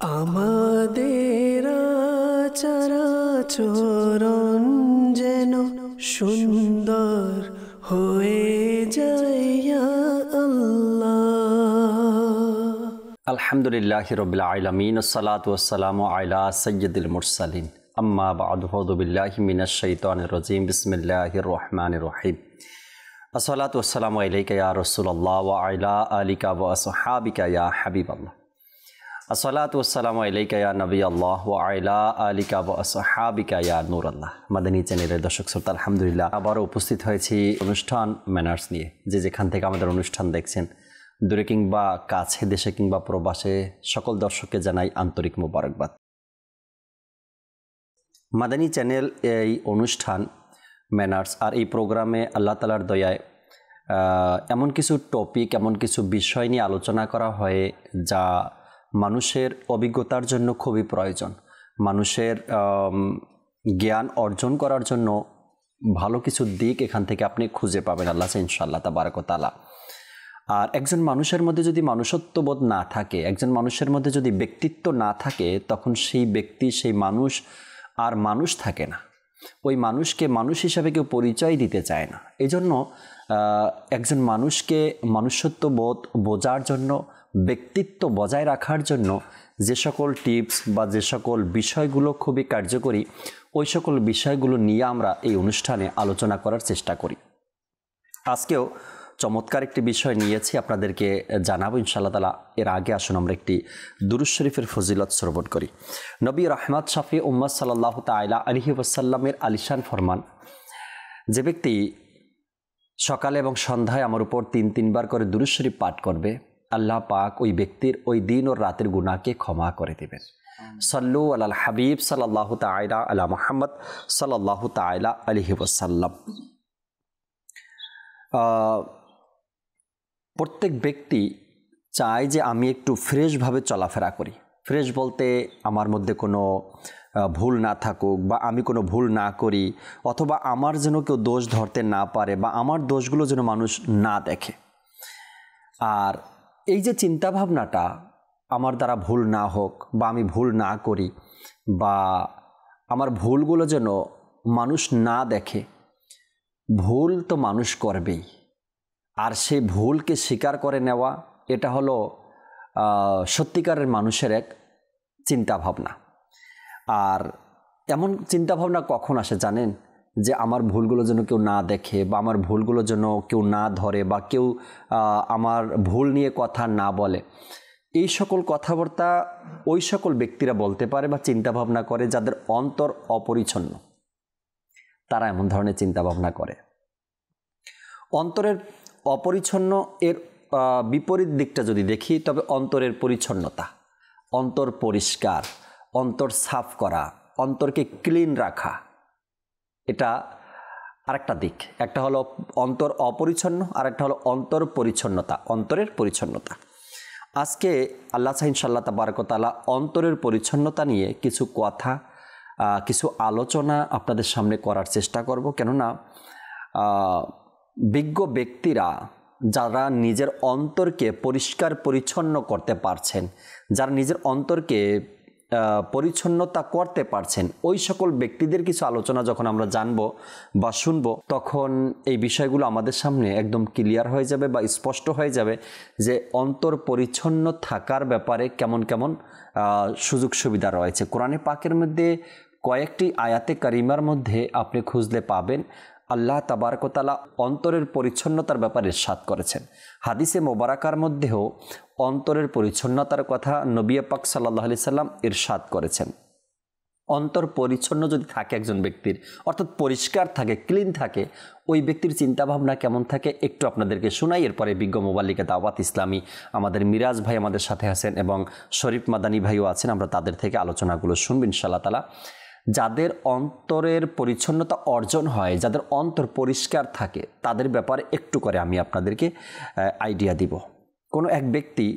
আমাদের আচরণ যেন সুন্দর হয়ে যায় ইয়া আল্লাহ। আলহামদুলিল্লাহি রাব্বিল আলামিন আসসালাতু ওয়াসসালামু আলা সাইয়্যিদিল মুরসালিন আম্মা বা'দু ফাউযু বিল্লাহি মিনাশ শাইতানির রাজীম বিসমিল্লাহির রহমানির রহিম আসসালাতু ওয়াসসালামু আলাইকা ইয়া রাসূলুল্লাহ ওয়া আলা আলিকা ওয়া আসহাবিকা ইয়া হাবিবাল্লাহ আসসালাতু ওয়াসসালামু আলাইকা ইয়া নবিয়াল্লাহ ওয়া আলা আলিকা ওয়া আসহাবিকা ইয়া নূরাল্লাহ। মাদানী চ্যানেলের দর্শক শ্রোতা, আলহামদুলিল্লাহ আবারও উপস্থিত হয়েছি অনুষ্ঠান ম্যানার্স নিয়ে। যে যেখান থেকে আমাদের অনুষ্ঠান দেখছেন, দূরে কিংবা কাছে, দেশে কিংবা প্রবাসে, সকল দর্শককে জানাই আন্তরিক মোবারকবাদ। মাদানী চ্যানেল এই অনুষ্ঠান ম্যানার্স আর এই প্রোগ্রামে আল্লাহ তাআলার দয়ায় এমন কিছু টপিক, এমন কিছু বিষয় নিয়ে আলোচনা করা হয় যা মানুষের অভিজ্ঞতার জন্য খুবই প্রয়োজন। মানুষের জ্ঞান অর্জন করার জন্য ভালো কিছু দিক এখান থেকে আপনি খুঁজে পাবেন আল্লাহ ইনশাআল্লাহ তাবারক ওয়া তাআলা। আর একজন মানুষের মধ্যে যদি মনুষ্যত্ববোধ না থাকে, একজন মানুষের মধ্যে যদি ব্যক্তিত্ব না থাকে, তখন সেই ব্যক্তি, সেই মানুষ আর মানুষ থাকে না। ওই মানুষকে মানুষ হিসাবে কেউ পরিচয় দিতে চায় না। এই জন্য একজন মানুষকে মনুষ্যত্ববোধ বোঝার জন্য, ব্যক্তিত্ব বজায় রাখার জন্য যে সকল টিপস বা যে সকল বিষয়গুলো খুবই কার্যকরী, ওই সকল বিষয়গুলো নিয়ে আমরা এই অনুষ্ঠানে আলোচনা করার চেষ্টা করি। আজকেও চমৎকার একটি বিষয় নিয়েছি, আপনাদেরকে জানাবো ইনশাআল্লাহ তাআলা। এর আগে আসুন আমরা একটি দুরূদ শরীফের ফজিলত শ্রবণ করি। নবী রাহমাত শাফি উম্মাত সাল্লাল্লাহু তাআলা আলাইহি ওয়াসাল্লামের আলিশান ফরমান, যে ব্যক্তি সকালে এবং সন্ধ্যায় আমার উপর 3 বার করে দুরূদ শরীফ পাঠ করবে, আল্লাহ পাক ওই ব্যক্তির ওই দিন ও রাতের গুনাহকে ক্ষমা করে দেবেন। সাল্লু আলাল হাবিব সাল্লাল্লাহু তাআলা আলা মুহাম্মদ সাল্লাল্লাহু তাআলা আলাইহি ওয়াসাল্লাম। প্রত্যেক ব্যক্তি চায় যে আমি একটু ফ্রেশভাবে চলাফেরা করি। ফ্রেশ বলতে আমার মধ্যে কোনো ভুল না থাকুক, বা আমি কোনো ভুল না করি, অথবা আমার যেন কেউ দোষ ধরতে না পারে, বা আমার দোষগুলো যেন মানুষ না দেখে। আর এই যে চিন্তাভাবনাটা, আমার দ্বারা ভুল না হোক, বা আমি ভুল না করি, বা আমার ভুলগুলো যেন মানুষ না দেখে। ভুল তো মানুষ করবেই, আর সেই ভুলকে স্বীকার করে নেওয়া, এটা হলো সত্যিকারের মানুষের এক চিন্তাভাবনা। আর এমন চিন্তাভাবনা কখন আসে জানেন? যে আমার ভুলগুলো যেন কেউ না দেখে, বা আমার ভুলগুলো যেন কেউ না ধরে, বা কেউ আমার ভুল নিয়ে কথা না বলে। এই সকল কথাবার্তা ওই সকল ব্যক্তিরা বলতে পারে বা চিন্তাভাবনা করে যাদের অন্তর অপরিচ্ছন্ন। তারা এমন ধরনের চিন্তাভাবনা করে। অন্তরের অপরিচ্ছন্ন এর বিপরীত দিকটা যদি দেখি, তবে অন্তরের পরিচ্ছন্নতা, অন্তর পরিষ্কার, অন্তর সাফ করা, অন্তরকে ক্লিন রাখা, এটা আরেকটা দিক। একটা হলো অন্তর অপরিচ্ছন্ন, আর একটা হলো অন্তর পরিচ্ছন্নতা, অন্তরের পরিচ্ছন্নতা। আজকে আল্লাহ ইনশাআল্লাহ তাবারক ওয়া তাআলা অন্তরের পরিচ্ছন্নতা নিয়ে কিছু কথা, কিছু আলোচনা আপনাদের সামনে করার চেষ্টা করব। কেননা বিজ্ঞ ব্যক্তিরা যারা নিজের অন্তরকে পরিষ্কার পরিচ্ছন্ন করতে পারছেন, যারা নিজের অন্তরকে পরিচ্ছন্নতা করতে পারছেন, ওই সকল ব্যক্তিদের কিছু আলোচনা যখন আমরা জানব বা শুনব, তখন এই বিষয়গুলো আমাদের সামনে একদম ক্লিয়ার হয়ে যাবে বা স্পষ্ট হয়ে যাবে যে অন্তর পরিচ্ছন্ন থাকার ব্যাপারে কেমন কেমন সুযোগ সুবিধা রয়েছে। কোরআনে পাকের মধ্যে কয়েকটি আয়াতে কারিমার মধ্যে আপনি খুঁজলে পাবেন আল্লাহ তাবারক ওয়া তাআলা অন্তরের পরিচ্ছন্নতার ব্যাপারে ইরশাদ করেছেন। হাদিসে মোবারকার মধ্যেও অন্তরের পরিচ্ছন্নতার কথা নবী পাক সাল্লাল্লাহু আলাইহি সাল্লাম ইরশাদ করেছেন। অন্তর পরিচ্ছন্ন যদি থাকে একজন ব্যক্তির, অর্থাৎ পরিষ্কার থাকে, ক্লিন থাকে, ওই ব্যক্তির চিন্তাভাবনা কেমন থাকে একটু আপনাদেরকে শোনাই। এরপরে বিজ্ঞ মোবাল্লিগে দাওয়াত ইসলামী আমাদের মিরাজ ভাই আমাদের সাথে আছেন, এবং শরীফ মাদানী ভাইও আছেন। আমরা তাদের থেকে আলোচনাগুলো শুনব ইনশাআল্লাহ তাআলা। যাদের অন্তরের পরিচ্ছন্নতা অর্জন হয়, যাদের অন্তর পরিষ্কার থাকে, তাদের ব্যাপারে একটু করে আমি আপনাদেরকে আইডিয়া দিব। কোনো এক ব্যক্তি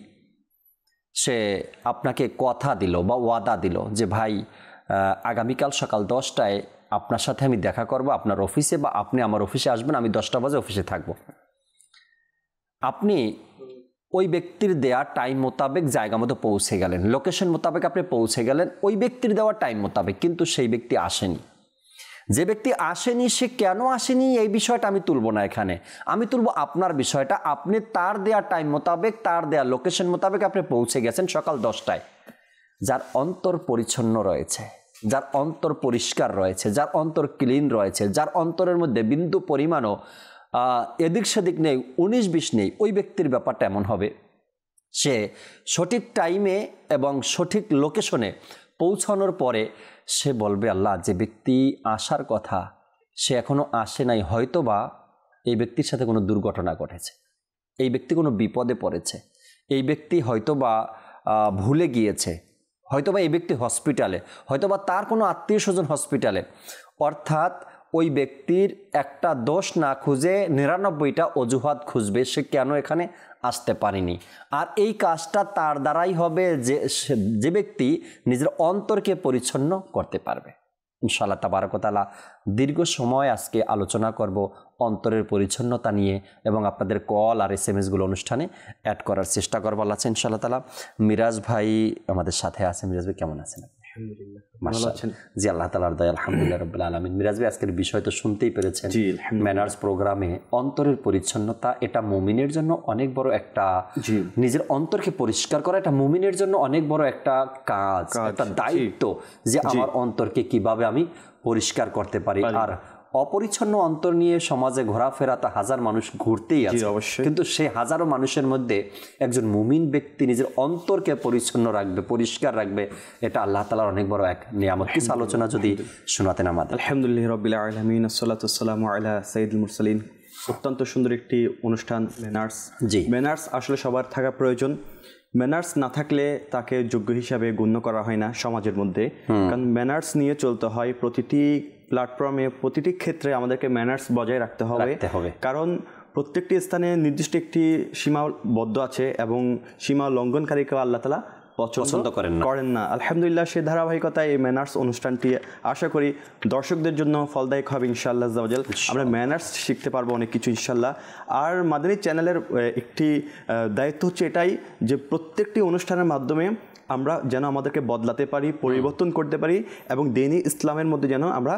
সে আপনাকে কথা দিল বা ওয়াদা দিল যে ভাই আগামীকাল সকাল 10টায় আপনার সাথে আমি দেখা করব আপনার অফিসে, বা আপনি আমার অফিসে আসবেন, আমি 10টা বাজে অফিসে থাকব। আপনি ওই ব্যক্তির দেওয়া টাইম মোতাবেক জায়গা মতো পৌঁছে গেলেন, লোকেশন মোতাবেক আপনি পৌঁছে গেলেন ওই ব্যক্তির দেওয়া টাইম মোতাবেক, কিন্তু সেই ব্যক্তি আসেনি। যে ব্যক্তি আসেনি সে কেন আসেনি এই বিষয়টা আমি তুলব না এখানে, আমি তুলব আপনার বিষয়টা। আপনি তার দেওয়া টাইম মোতাবেক, তার দেওয়া লোকেশন মোতাবেক আপনি পৌঁছে গেছেন সকাল 10টায়। যার অন্তর পরিচ্ছন্ন রয়েছে, যার অন্তর পরিষ্কার রয়েছে, যার অন্তর ক্লিন রয়েছে, যার অন্তরের মধ্যে বিন্দু পরিমাণও এদিক সেদিক নেই, 19-20 নেই, ওই ব্যক্তির ব্যাপারটা এমন হবে সে সঠিক টাইমে এবং সঠিক লোকেশনে পৌঁছানোর পরে সে বলবে, আল্লাহ, যে ব্যক্তি আসার কথা সে এখনও আসে নাই, হয়তোবা এই ব্যক্তির সাথে কোনো দুর্ঘটনা ঘটেছে, এই ব্যক্তি কোনো বিপদে পড়েছে, এই ব্যক্তি হয়তোবা ভুলে গিয়েছে, হয়তোবা এই ব্যক্তি হসপিটালে, হয়তোবা তার কোনো আত্মীয় স্বজন হসপিটালে। অর্থাৎ ওই ব্যক্তির একটা দোষ না খুঁজে 99টা অজুহাত খুঁজবে সে কেন এখানে আসতে পারেনি। আর এই কাজটা তার দ্বারাই হবে যে ব্যক্তি নিজের অন্তরকে পরিচ্ছন্ন করতে পারবে। ইনশাআল্লাহ তাবারক ওয়া তাআলা দীর্ঘ সময় আজকে আলোচনা করব অন্তরের পরিচ্ছন্নতা নিয়ে, এবং আপনাদের কল আর SMS-গুলো অনুষ্ঠানে অ্যাড করার চেষ্টা করবো আল্লাহ ইনশাআল্লাহ তাআলা। মিরাজ ভাই আমাদের সাথে আছে। মিরাজ ভাই কেমন আছেন? আলহামদুলিল্লাহ, ভালো আছেন? জি, আল্লাহ তাআলার দয়া, আলহামদুলিল্লাহ রাব্বিল আলামিন। মিরাজ ভাই, আজকের বিষয় তো শুনতেই পেরেছেন, ম্যানার্স প্রোগ্রামে অন্তরের পরিচ্ছন্নতা, এটা মুমিনের জন্য অনেক বড় একটা, নিজের অন্তরকে পরিষ্কার করা এটা মুমিনের জন্য অনেক বড় একটা কাজ, একটা দায়িত্ব, যে আমার অন্তরকে কিভাবে আমি পরিষ্কার করতে পারি। আর অপরিচ্ছন্ন অন্তর নিয়ে সমাজে ঘোরাফেরা, হাজার মানুষ ঘুরতেই আছে, কিন্তু সেই হাজারো মানুষের মধ্যে একজন মুমিন ব্যক্তি নিজের অন্তরকে পরিচ্ছন্ন রাখবে, পরিষ্কার রাখবে, এটা আল্লাহ তাআলার অনেক বড় এক নিয়ামত। কিছু আলোচনা যদি শোনাতেন আমাদের। আলহামদুলিল্লাহ রাব্বিল আলামিন, আসসালাতু ওয়াসসালামু আলা সাইয়্যিদিল মুরসালিন। অত্যন্ত সুন্দর একটি অনুষ্ঠান ম্যানার্স। জি, ম্যানার্স আসলে সবার থাকা প্রয়োজন। ম্যানার্স না থাকলে তাকে যোগ্য হিসাবে গণ্য করা হয় না সমাজের মধ্যে, কারণ ম্যানার্স নিয়ে চলতে হয়। প্রতিটি প্ল্যাটফর্মে, প্রতিটি ক্ষেত্রে আমাদেরকে ম্যানার্স বজায় রাখতে হবে, কারণ প্রত্যেকটি স্থানে নির্দিষ্ট একটি সীমাবদ্ধ আছে এবং সীমা লঙ্ঘনকারীকে আল্লাহ তাআলা পছন্দ করেন না। আলহামদুলিল্লাহ, সে ধারাবাহিকতায় এই ম্যানার্স অনুষ্ঠানটি আশা করি দর্শকদের জন্য ফলদায়ক হবে ইনশাআল্লাহ আজ্জা ওয়া জাল। আমরা ম্যানার্স শিখতে পারবো অনেক কিছু ইনশাআল্লাহ। আর মাদানী চ্যানেলের একটি দায়িত্ব হচ্ছে এটাই যে প্রত্যেকটি অনুষ্ঠানের মাধ্যমে আমরা যেন আমাদেরকে বদলাতে পারি, পরিবর্তন করতে পারি, এবং দ্বীন ইসলামের মধ্যে যেন আমরা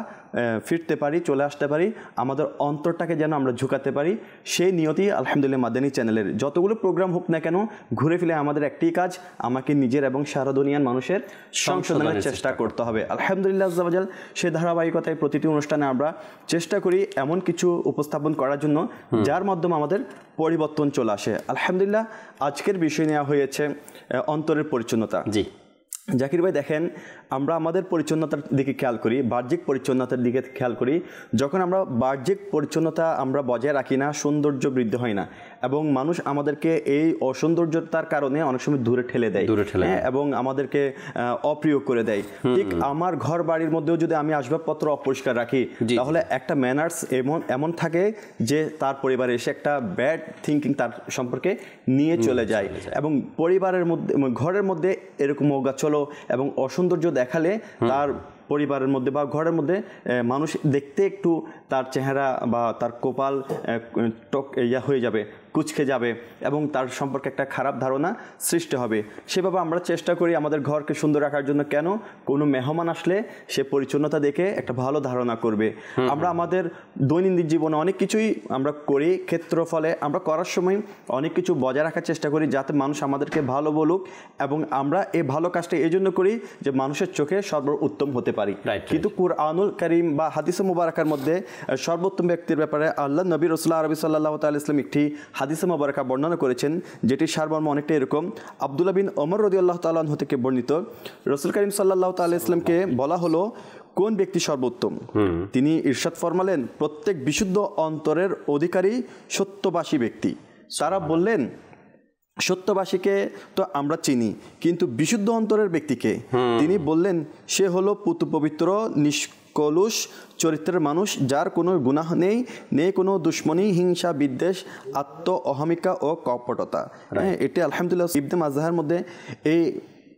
ফিরতে পারি, চলে আসতে পারি, আমাদের অন্তরটাকে যেন আমরা ঝুঁকাতে পারি, সেই নিয়তি আলহামদুলিল্লাহ মাদানী চ্যানেলের যতগুলো প্রোগ্রাম হোক না কেন, ঘুরে ফিরে আমাদের একটি কাজ, আমাকে নিজের এবং সারা দুনিয়ার মানুষের সংশোধনের চেষ্টা করতে হবে। আলহামদুলিল্লাহ আজ্জা ওয়া জাল, সে ধারাবাহিকতায় প্রতিটি অনুষ্ঠানে আমরা চেষ্টা করি এমন কিছু উপস্থাপন করার জন্য যার মাধ্যমে আমাদের পরিবর্তন চলে আসে। আলহামদুলিল্লাহ, আজকের বিষয় নেওয়া হয়েছে অন্তরের পরিচ্ছন্নতা। জি জাকির ভাই, দেখেন, আমরা আমাদের পরিচ্ছন্নতার দিকে খেয়াল করি, বাহ্যিক পরিচ্ছন্নতার দিকে খেয়াল করি। যখন আমরা বাহ্যিক পরিচ্ছন্নতা আমরা বজায় রাখি না, সৌন্দর্য বৃদ্ধি হয় না, এবং মানুষ আমাদেরকে এই অসৌন্দর্যতার কারণে অনেক সময় দূরে ঠেলে দেয় এবং আমাদেরকে অপ্রিয় করে দেয়। ঠিক আমার ঘর বাড়ির মধ্যেও যদি আমি আসবাবপত্র অপরিষ্কার রাখি, তাহলে একটা ম্যানার্স এমন থাকে যে তার পরিবারে এসে একটা ব্যাড থিঙ্কিং তার সম্পর্কে নিয়ে চলে যায়, এবং পরিবারের মধ্যে, ঘরের মধ্যে এরকম মৌগাচ্ছল এবং অসৌন্দর্য দেখালে তার পরিবারের মধ্যে বা ঘরের মধ্যে মানুষ দেখতে একটু তার চেহারা বা তার কপাল হয়ে যাবে, কুচকে যাবে, এবং তার সম্পর্কে একটা খারাপ ধারণা সৃষ্টি হবে। সেভাবে আমরা চেষ্টা করি আমাদের ঘরকে সুন্দর রাখার জন্য। কেন? কোনো মেহমান আসলে সে পরিচ্ছন্নতা দেখে একটা ভালো ধারণা করবে। আমরা আমাদের দৈনন্দিন জীবনে অনেক কিছুই আমরা করি, ক্ষেত্রফলে আমরা করার সময় অনেক কিছু বজায় রাখার চেষ্টা করি যাতে মানুষ আমাদেরকে ভালো বলুক, এবং আমরা এই ভালো কাজটা এই জন্য করি যে মানুষের চোখে সর্বোত্তম হতে পারি। কিন্তু কুরআনুল কারীম বা হাদিসে মুবারাকার মধ্যে সর্বোত্তম ব্যক্তির ব্যাপারে আল্লাহ নবী রাসূলুল্লাহ আরবি সাল্লাল্লাহু তাআলা ইসলাম একটি হাদিসে মুবারাকা বর্ণনা করেছেন, যেটি সারমর্ম অনেকটা এরকম। আব্দুল্লাহ বিন ওমর রাদিয়াল্লাহু তাআলা আনহু থেকে বর্ণিত, রাসূল কারীম সাল্লাল্লাহু তাআলা ইসলামকে বলা হলো কোন ব্যক্তি সর্বোত্তম? তিনি ইরশাদ ফরমালেন, প্রত্যেক বিশুদ্ধ অন্তরের অধিকারী সত্যবাসী ব্যক্তি। তারা বললেন, সত্যবাসীকে তো আমরা চিনি, কিন্তু বিশুদ্ধ অন্তরের ব্যক্তিকে? তিনি বললেন, সে হলো পবিত্র, নিষ্কলুষ চরিত্রের মানুষ, যার কোনো গুনাহ নেই কোনো দুশ্মনী, হিংসা, বিদ্বেষ, আত্ম অহমিকা ও কপটতা। এটি আলহামদুলিল্লাহ ইবনে মাজাহের মধ্যে এই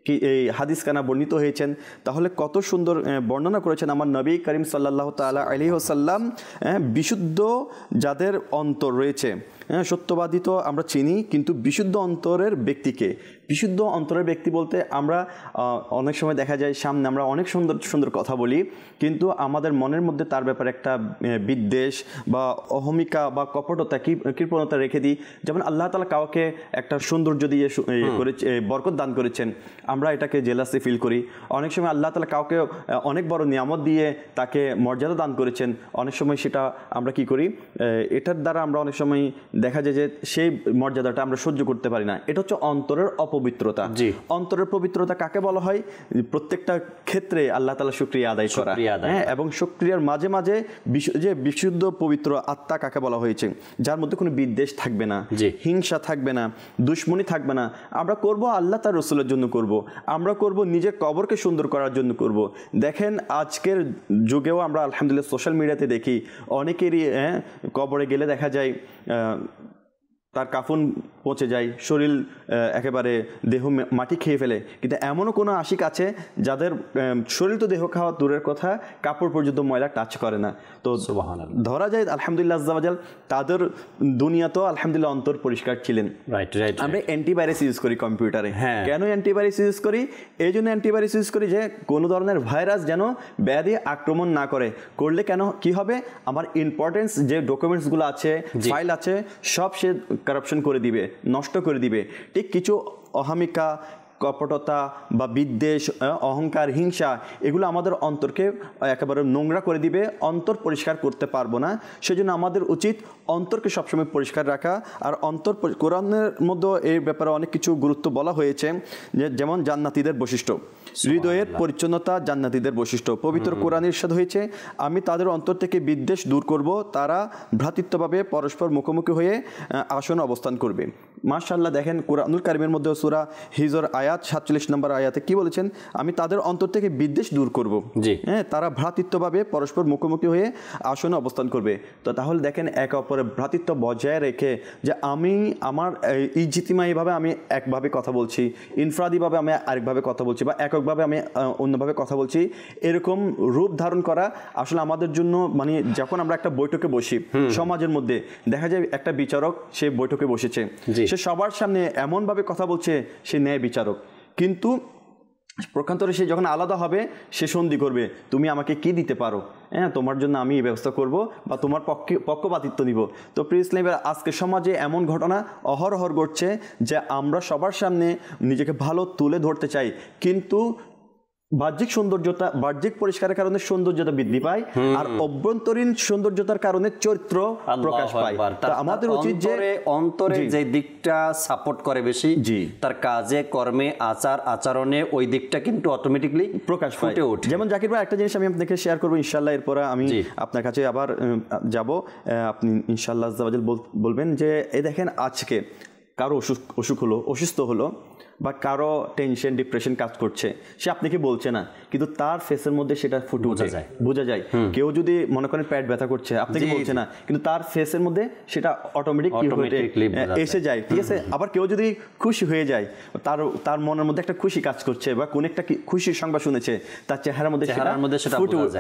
কি এই হাদিস কানা বর্ণিত হয়েছেন, তাহলে কত সুন্দর বর্ণনা করেছেন আমার নবী করিম সাল্লাল্লাহু তাআলা আলাইহি ওয়াসাল্লাম। বিশুদ্ধ যাদের অন্তর রয়েছে, সত্যবাদী তো আমরা চিনি, কিন্তু বিশুদ্ধ অন্তরের ব্যক্তিকে, বিশুদ্ধ অন্তরের ব্যক্তি বলতে আমরা অনেক সময় দেখা যায় সামনে আমরা অনেক সুন্দর সুন্দর কথা বলি, কিন্তু আমাদের মনের মধ্যে তার ব্যাপারে একটা বিদ্বেষ বা অহমিকা বা কপটতা কৃপণতা রেখে দিই। যেমন আল্লাহ তাআলা কাউকে একটা সৌন্দর্য দিয়ে করেছে, বরকত দান করেছেন, আমরা এটাকে জেলাসি ফিল করি। অনেক সময় আল্লাহ তাআলা কাউকে অনেক বড় নিয়ামত দিয়ে তাকে মর্যাদা দান করেছেন, অনেক সময় সেটা আমরা কি করি, এটার দ্বারা আমরা অনেক সময় দেখা যায় যে সেই মর্যাদাটা আমরা সহ্য করতে পারি না। এটা হচ্ছে অন্তরের অপবিত্রতা। অন্তরের পবিত্রতা কাকে বলা হয়? প্রত্যেকটা ক্ষেত্রে আল্লাহ তাআলা শুকরিয়া আদায় করা, এবং শুকরিয়ার মাঝে মাঝে যে বিশুদ্ধ পবিত্র আত্মা কাকে বলা হয়েছে, যার মধ্যে কোনো বিদ্বেষ থাকবে না, হিংসা থাকবে না, দুশ্মনী থাকবে না। আমরা করব আল্লাহ তার রসুলের জন্য করব, আমরা করব নিজের কবরকে সুন্দর করার জন্য করব। দেখেন আজকের যুগেও আমরা আলহামদুলিল্লাহ সোশ্যাল মিডিয়াতে দেখি অনেকেরই কবরে গেলে দেখা যায় তার কাফন পচে যায়, শরীর একেবারে দেহ মাটি খেয়ে ফেলে, কিন্তু এমনও কোনো আশিক আছে যাদের শরীর তো দেহ খাওয়া দূরের কথা, কাপড় পর্যন্ত ময়লা টাচ করে না। তো ধরা যায় আলহামদুলিল্লাহ আজ্জা ওয়াজাল তাদের দুনিয়াতেও আলহামদুলিল্লাহ অন্তর পরিষ্কার ছিলেন। আমরা অ্যান্টিভাইরাস ইউজ করি কম্পিউটারে। কেন অ্যান্টিভাইরাস ইউজ করি? এই জন্য অ্যান্টিভাইরাস ইউজ করি যে কোনো ধরনের ভাইরাস যেন ব্যাধি আক্রমণ না করে। করলে কেন কি হবে, আমার ইম্পর্টেন্স যে ডকুমেন্টসগুলো আছে, ফাইল আছে, সব সে কারাপশন করে দিবে, নষ্ট করে দিবে। ঠিক কিছু অহমিকা, কপটতা বা বিদ্বেষ, অহংকার, হিংসা, এগুলো আমাদের অন্তরকে একেবারে নোংরা করে দিবে, অন্তর পরিষ্কার করতে পারবো না। সেজন্য আমাদের উচিত অন্তরকে সবসময় পরিষ্কার রাখা। আর অন্তর, কোরআনের মধ্যে এই ব্যাপারে অনেক কিছু গুরুত্ব বলা হয়েছে, যেমন জান্নাতীদের বৈশিষ্ট্য, হৃদয়ের পরিচ্ছন্নতা জান্নাতীদের বৈশিষ্ট্য। পবিত্র কোরআনে ইরশাদ হয়েছে, আমি তাদের অন্তর থেকে বিদ্বেষ দূর করব, তারা ভ্রাতৃত্বভাবে পরস্পর মুখোমুখি হয়ে আসনে অবস্থান করবে। মাশাআল্লাহ, দেখেন কোরআনুল কারীমের মধ্যে সূরা হিজর আয়াত 47 নম্বর আয়াতে কি বলেছেন, আমি তাদের অন্তর থেকে বিদ্বেষ দূর করব, তারা ভ্রাতৃত্বভাবে পরস্পর মুখোমুখি হয়ে আসনে অবস্থান করবে। তো তাহলে দেখেন একে অপরের ভ্রাতৃত্ব বজায় রেখে, যে আমি আমার ইজতিমাইভাবে আমি একভাবে কথা বলছি, ইনফরাদিভাবে আমি আরেকভাবে কথা বলছি, বা এককভাবে আমি অন্যভাবে কথা বলছি, এরকম রূপ ধারণ করা আসলে আমাদের জন্য, মানে যখন আমরা একটা বৈঠকে বসি সমাজের মধ্যে, দেখা যায় একটা বিচারক সে বৈঠকে বসেছে, সে সবার সামনে এমনভাবে কথা বলছে, সে ন্যায় বিচারক, কিন্তু প্রকান্তরে সে যখন আলাদা হবে সে সন্ধি করবে, তুমি আমাকে কি দিতে পারো, তোমার জন্য আমি এই ব্যবস্থা করব, বা তোমার পক্ষপাতিত্ব নিব। তো প্রিয় ইসলামের আজকে সমাজে এমন ঘটনা অহরহ ঘটছে যে আমরা সবার সামনে নিজেকে ভালো তুলে ধরতে চাই, কিন্তু বাহ্যিক সৌন্দর্যতা, বাহ্যিক পরিষ্কারের কারণে সৌন্দর্যতা বৃদ্ধি পায়, আর অভ্যন্তরীণ সৌন্দর্যতার কারণে চরিত্র প্রকাশ পায়। আমাদের উচিত যে অন্তরে যে দিকটা সাপোর্ট করে বেশি, তার কাজে কর্মে আচার আচরণে ওই দিকটা কিন্তু অটোমেটিকলি প্রকাশ পায়। যেমন জাকির ভাই, একটা জিনিস আমি আপনাকে শেয়ার করবো ইনশাআল্লাহ, এরপরে আমি আপনার কাছে আবার যাব, আপনি ইনশাআল্লাহ বলবেন যে এই দেখেন আজকে কারো অসুখ হলো, অসুস্থ হলো, বা কারো টেনশন ডিপ্রেশন কাজ করছে, সে আপনাকে বলছে না, কিন্তু তার ফেসের মধ্যে সেটা ফুটে বোঝা যায়। কেউ যদি মনে করেন পেট ব্যথা করছে, আপনাকে বলছে না, কিন্তু তার ফেসের মধ্যে সেটা অটোমেটিক এসে যায়, ঠিক আছে। আবার কেউ যদি খুশি হয়ে যায়, তার মনের মধ্যে একটা খুশি কাজ করছে, বা কোন একটা খুশির সংবাদ শুনেছে, তার চেহারার মধ্যে সেটা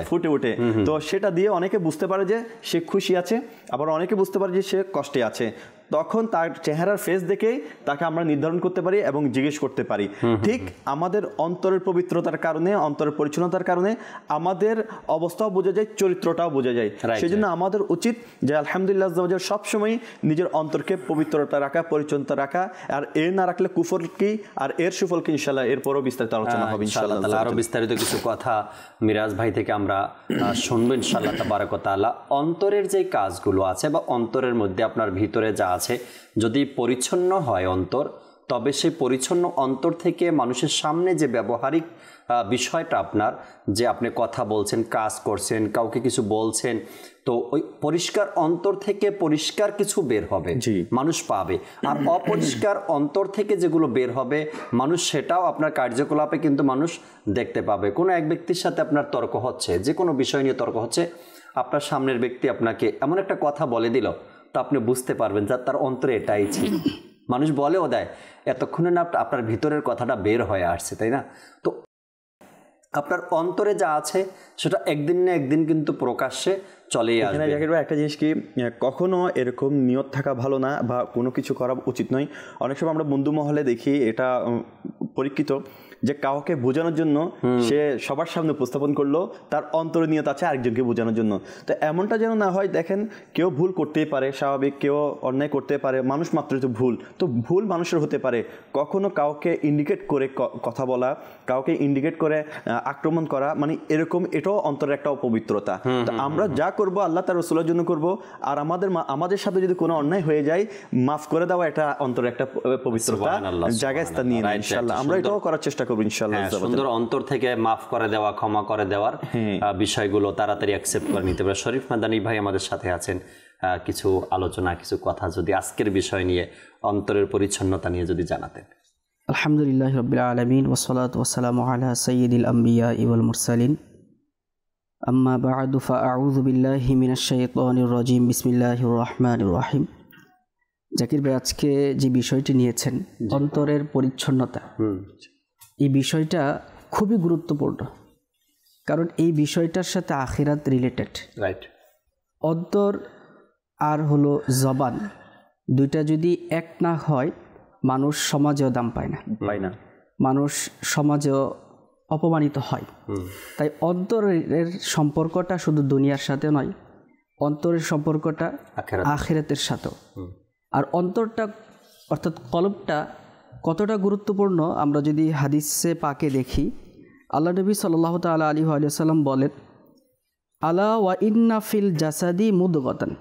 ফুটে ওঠে। তো সেটা দিয়ে অনেকে বুঝতে পারে যে সে খুশি আছে, আবার অনেকে বুঝতে পারে যে সে কষ্টে আছে। তখন তার চেহারার ফেস দেখে তাকে আমরা নির্ধারণ করতে পারি এবং জিজ্ঞেস করতে পারি। ঠিক আমাদের অন্তরের পবিত্রতার কারণে, অন্তরের পরিচ্ছন্নতার কারণে আমাদের অবস্থাও বোঝা যায়, চরিত্রটাও বোঝা যায়। সেই জন্য আমাদের উচিত যে আলহামদুলিল্লাহ সবসময় নিজের অন্তরকে পবিত্রতা রাখা, পরিচ্ছন্নতা রাখা। আর এর না রাখলে কুফর কি, আর এর সুফল কি, ইনশাআল্লাহ এরপরও বিস্তারিত আলোচনা হবে ইনশাআল্লাহ। আরো বিস্তারিত কিছু কথা মিরাজ ভাই থেকে আমরা শুনবো ইনশাআল্লাহ তাবারাক ওয়া তাআলা। অন্তরের যে কাজগুলো আছে, বা অন্তরের মধ্যে আপনার ভিতরে যা আছে, যদি পরিচ্ছন্ন হয় অন্তর, তবে সেই পরিচ্ছন্ন অন্তর থেকে মানুষের সামনে যে ব্যবহারিক বিষয়টা আপনার, যে আপনি কথা বলছেন, কাজ করছেন, কাউকে কিছু বলছেন, তো ওই পরিষ্কার অন্তর থেকে পরিষ্কার কিছু বের হবে, মানুষ পাবে। আর অপরিষ্কার অন্তর থেকে যেগুলো বের হবে মানুষ, সেটাও আপনার কার্যকলাপে কিন্তু মানুষ দেখতে পাবে। কোনো এক ব্যক্তির সাথে আপনার তর্ক হচ্ছে, যে কোনো বিষয় নিয়ে তর্ক হচ্ছে, আপনার সামনের ব্যক্তি আপনাকে এমন একটা কথা বলে দিল, তো আপনি বুঝতে পারবেন যে তার অন্তরে এটাই ছিল। মানুষ বলেও দেয় এতক্ষণে না আপনার ভিতরের কথাটা বের হয়ে আসছে, তাই না? তো আপনার অন্তরে যা আছে সেটা একদিন না একদিন কিন্তু প্রকাশ্যে চলেই আসবে। জাকির ভাই, একটা জিনিস কি, কখনো এরকম নিয়ত থাকা ভালো না বা কোনো কিছু করা উচিত নয়। অনেক সময় আমরা বন্ধু মহলে দেখি এটা পরীক্ষিত যে কাউকে বোঝানোর জন্য সে সবার সামনে উপস্থাপন করলো তার অন্তরে নিয়ত আছে আরেকজনকে বোঝানোর জন্য। তো এমনটা যেন না হয়। দেখেন, কেউ ভুল করতেই পারে, স্বাভাবিক, কেউ অন্যায় করতে পারে, মানুষ মাত্রই তো ভুল। তো ভুল মানুষের হতে পারে। কখনো কাউকে ইন্ডিকেট করে কথা বলা, কাউকে ইন্ডিকেট করে আক্রমণ করা, মানে এরকম, এটাও অন্তরের একটা অপবিত্রতা। তো আমরা যা করব আল্লাহ তার রাসূলের জন্য করব, আর আমাদের সাথে যদি কোনো অন্যায় হয়ে যায় মাফ করে দেওয়া, এটা অন্তরের একটা পবিত্রতা জায়গায় স্থান নিয়ে নেয়। ইনশাআল্লাহ আমরা এটাও করার চেষ্টা করব ইনশাআল্লাহ। সুন্দর অন্তর থেকে মাফ করে দেওয়া, ক্ষমা করে দেওয়ার বিষয়গুলো তাড়াতাড়ি অ্যাকসেপ্ট করে নিতে পারে। শরীফ মাদানী ভাই আমাদের সাথে আছেন, কিছু আলোচনা, কিছু কথা যদি আজকের বিষয় নিয়ে, অন্তরের পরিচ্ছন্নতা নিয়ে যদি জানাতেন। আলহামদুলিল্লাহ রাব্বিল আলামিন ওয়াসসালাতু ওয়াসসালামু আলা সাইয়্যিদিল আমবিয়া ওয়াল মুরসালিন, আম্মা বা'দু ফাআউযু বিল্লাহি মিনাশ শাইতানির রাজিম, বিসমিল্লাহির রহমানির রহিম। জাকির ভাই, আজকে যে বিষয়টি নিয়েছেন অন্তরের পরিচ্ছন্নতা, এই বিষয়টা খুবই গুরুত্বপূর্ণ, কারণ এই বিষয়টার সাথে আখিরাত রিলেটেড। রাইট। অন্তর আর হলো জবান, দুইটা যদি এক না হয় মানুষ সমাজেও দাম পায় না, মানুষ সমাজেও অপমানিত হয়। তাই অন্তরের সম্পর্কটা শুধু দুনিয়ার সাথে নয়, অন্তরের সম্পর্কটা আখিরাতের সাথেও। আর অন্তরটা অর্থাৎ কলবটা কতটা গুরুত্বপূর্ণ আমরা যদি হাদিসে পাকে দেখি, আল্লাহ নবী সাল্লাল্লাহু তাআলা আলাইহি ওয়া সাল্লাম বলেন, আলা ওয়া ইন্না ফিল জাসাদি মুদগাতান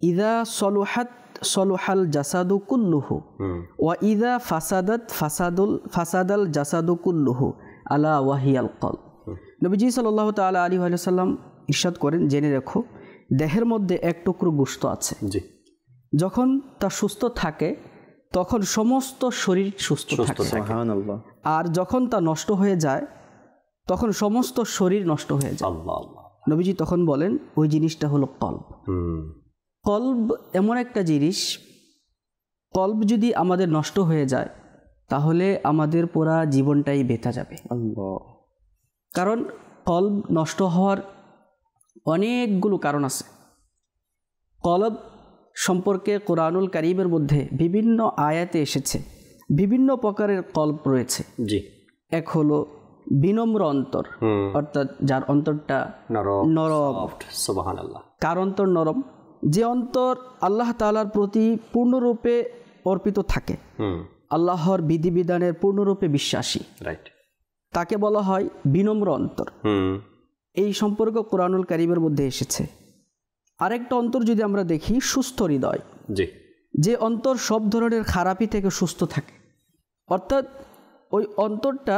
ইযা সলুহাত সলুহাল জাসাদু কুল্লুহু ওয়া ইযা ফাসাদাল জাসাদু কুল্লুহু আলা ওয়াহিয়াল কলব। নবীজি সাল্লাল্লাহু তাআলা আলাইহি ওয়া সাল্লাম ইরশাদ করেন, জেনে রাখো দেহের মধ্যে এক টুকরো গোশত আছে, যখন তা সুস্থ থাকে তখন সমস্ত শরীর সুস্থ থাকে, আর যখন তা নষ্ট হয়ে যায় তখন সমস্ত শরীর নষ্ট হয়ে যায়। নবীজি তখন বলেন ওই জিনিসটা হলো কলব। কলব এমন একটা জিনিস, কলব যদি আমাদের নষ্ট হয়ে যায় তাহলে আমাদের পুরা জীবনটাই বেঁচে যাবে। কারণ কলব নষ্ট হওয়ার অনেকগুলো কারণ আছে। কলব সম্পর্কে কোরআনুল কারীমের মধ্যে বিভিন্ন আয়াতে এসেছে, বিভিন্ন প্রকারের কলব রয়েছে। এক হলো বিনম্র অন্তর, অর্থাৎ যার অন্তরটা নরম। সুবহানাল্লাহ। কার অন্তর নরম? যে অন্তর আল্লাহ তাআলার প্রতি পূর্ণরূপে অর্পিত থাকে, আল্লাহর বিধিবিধানের পূর্ণরূপে বিশ্বাসী, তাকে বলা হয় বিনম্র অন্তর। এই সম্পর্ক কোরআনুল কারীমের মধ্যে এসেছে। আরেকটা অন্তর যদি আমরা দেখি, সুস্থ হৃদয়, যে অন্তর সব ধরনের খারাপি থেকে সুস্থ থাকে, অর্থাৎ ওই অন্তরটা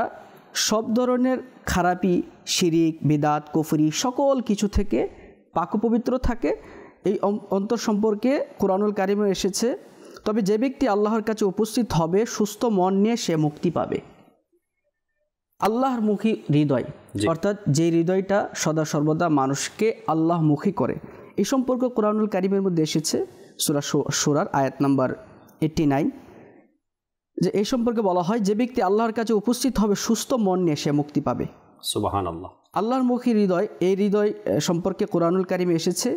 সব ধরনের খারাপি, শিরিক, বিদাত, কুফরি সকল কিছু থেকে পাক পবিত্র থাকে। এই অন্তর সম্পর্কে কোরআনুল কারীমে এসেছে, তবে যে ব্যক্তি আল্লাহর কাছে উপস্থিত হবে সুস্থ মন নিয়ে সে মুক্তি পাবে। আল্লাহর মুখী হৃদয়, অর্থাৎ যে হৃদয়টা সদা সর্বদা মানুষকে আল্লাহমুখী করে, এই সম্পর্ক কোরআনুল কারীমের মধ্যে এসেছে সূরা শুরার আয়াত নাম্বার 89, যে এই সম্পর্কে বলা হয় যে ব্যক্তি আল্লাহর কাছে উপস্থিত হবে সুস্থ মন নিয়ে সে মুক্তি পাবে। সুবহানাল্লাহ। আল্লাহর মুখী হৃদয়, এই হৃদয় সম্পর্কে কোরআনুল কারীমে এসেছে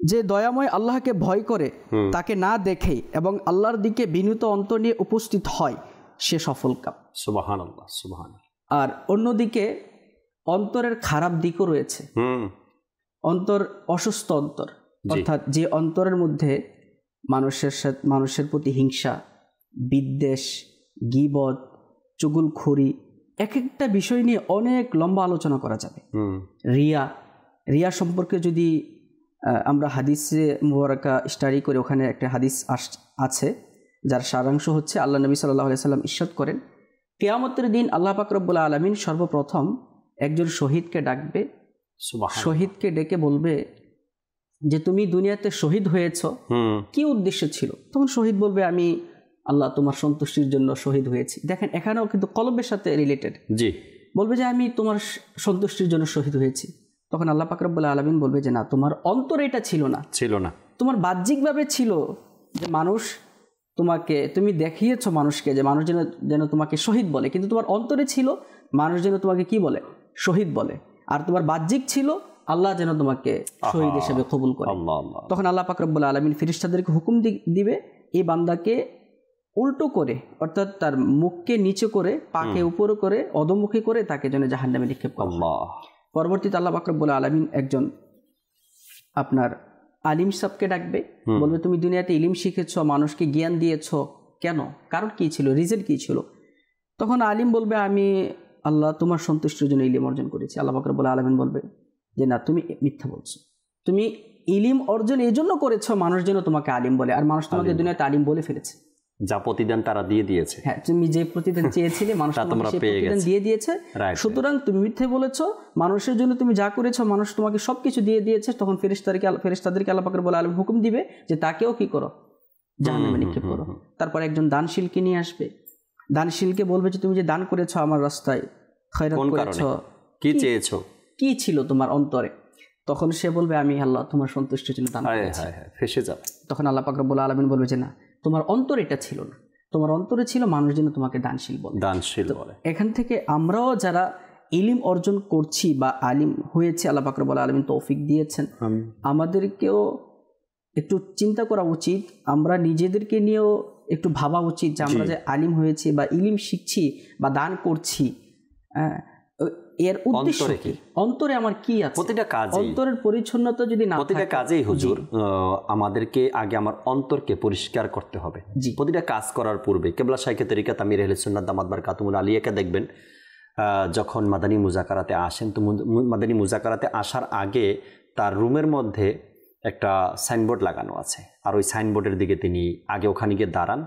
যে দয়াময় আল্লাহকে ভয় করে, তাকে না দেখে এবং আল্লাহর দিকে বিনীত অন্তর নিয়ে উপস্থিত হয়, সে সফল কাম। সুবহানাল্লাহ, সুবহানাল্লাহ। আর অন্যদিকে অন্তরের খারাপ দিকও রয়েছে। অন্তর অসুস্থ অন্তর, অর্থাৎ যে অন্তরের মধ্যে মানুষের প্রতি হিংসা, বিদ্বেষ, গীবত, চুগলখড়ি, এক একটা বিষয় নিয়ে অনেক লম্বা আলোচনা করা যাবে। রিয়া সম্পর্কে যদি আমরা হাদিসে মুবারাকা স্টাডি করে, ওখানে একটা হাদিস আছে যার সারাংশ হচ্ছে আল্লাহ নবী সাল্লাল্লাহু আলাইহি সাল্লাম ইরশাদ করেন, কিয়ামতের দিন আল্লাহ পাক রব্বুল আলামিন সর্বপ্রথম একজন শহীদকে ডাকবে, শহীদকে ডেকে বলবে যে তুমি দুনিয়াতে শহীদ হয়েছ, কি উদ্দেশ্য ছিল? তখন শহীদ বলবে আমি আল্লাহ তোমার সন্তুষ্টির জন্য শহীদ হয়েছি। দেখেন এখানেও কিন্তু কলবের সাথে রিলেটেড। বলবে যে আমি তোমার সন্তুষ্টির জন্য শহীদ হয়েছি। তখন আল্লাহ পাক রব্বুল আলামিন বলবে যে না, তোমার অন্তরে এটা ছিল না, তোমার বাহ্যিকভাবে ছিল যে মানুষ তুমি দেখিয়েছো মানুষকে যে মানুষ যেন তোমাকে শহীদ বলে, কিন্তু তোমার অন্তরে ছিল মানুষ যেন তোমাকে কি বলে, শহীদ বলে। আর তোমার বাহ্যিক ছিল আল্লাহ যেন তোমাকে শহীদ হিসেবে কবুল করে। তখন আল্লাহ পাক রব্বুল আলামিন ফেরেশতাদেরকে হুকুম দিবে এই বান্দাকে উল্টো করে, অর্থাৎ তার মুখকে নিচে করে, পাকে উপরে করে, অধোমুখী করে তাকে যেন জাহান্নামে নিক্ষেপ করে। পরবর্তীতে আল্লাহ পাক রব্বুল আলামিন একজন আপনার আলিম সাহেবকে ডাকবে, বলবে তুমি দুনিয়াতে ইলম শিখেছো, মানুষকে জ্ঞান দিয়েছো, কেন, কারণ কি ছিল, রিজন কি ছিল? তখন আলিম বলবে আমি আল্লাহ তোমার সন্তুষ্টির জন্য ইলম অর্জন করেছি। আল্লাহ পাক রব্বুল আলামিন বলবে যে না, তুমি মিথ্যা বলছো, তুমি ইলম অর্জন এই জন্য করেছো মানুষ যেন তোমাকে আলিম বলে, আর মানুষ তোমাকে দুনিয়াতে আলিম বলে ফেলেছে। যা প্রতিদান তারা দিয়ে দিয়েছে। হ্যাঁ, তুমি যে প্রতিদান চেয়েছিলে মানুষ তোমাকে সেই প্রতিদান দিয়ে দিয়েছে। সুতরাং তুমি মিথ্যে বলেছো, মানুষের জন্য তুমি যা করেছো মানুষ তোমাকে সবকিছু দিয়ে দিয়েছে। তখন ফেরেশতাদেরকে আল্লাহ পাক রব্বুল আলামিন হুকুম দিবে যে তাকেও কি করো, জাহান্নামে নিক্ষেপ করো। তারপর একজন দানশীলকে নিয়ে আসবে, দানশীলকে বলবে যে তুমি যে দান করেছো আমার রাস্তায়, খয়রাত করেছো, কি চেয়েছো, কি ছিল তোমার অন্তরে? তখন সে বলবে আমি আল্লাহ তোমার সন্তুষ্টির জন্য দান করেছি। ফেসে যাবে। তখন আল্লাহ পাক রব্বুল আলামিন বলবে যে না, তোমার অন্তরে এটা ছিল না, তোমার অন্তরে ছিল মানুষ যেন তোমাকে দানশীল বলে। এখান থেকে আমরাও যারা ইলম অর্জন করছি বা আলিম হয়েছে, আল্লাহ পাক রব্বুল আলামিন তৌফিক দিয়েছেন, আমাদেরকেও একটু চিন্তা করা উচিত, আমরা নিজেদেরকে নিয়েও একটু ভাবা উচিত যে আমরা যে আলিম হয়েছি বা ইলম শিখছি বা দান করছি, এর উদ্দেশ্য কি, অন্তরে আমার কি আছে। প্রতিটা কাজ, অন্তরের পরিচ্ছন্নতা যদি না থাকে, প্রতিটা কাজেই হুজুর আমাদেরকে আগে আমার অন্তরকে পরিষ্কার করতে হবে। প্রতিটা কাজ করার পূর্বে কেবলা শাইখে তরিকাত আমির আহলে সুন্নাত দামাত বারকাতুহুল আলিয়াকে দেখবেন যখন মাদানী মুজাকারাতে আসেন, তো মাদানী মুজাকারাতে আসার আগে তার রুমের মধ্যে একটা সাইনবোর্ড লাগানো আছে, আর ওই সাইনবোর্ডের দিকে তিনি আগে ওখানে গিয়ে দাঁড়ান,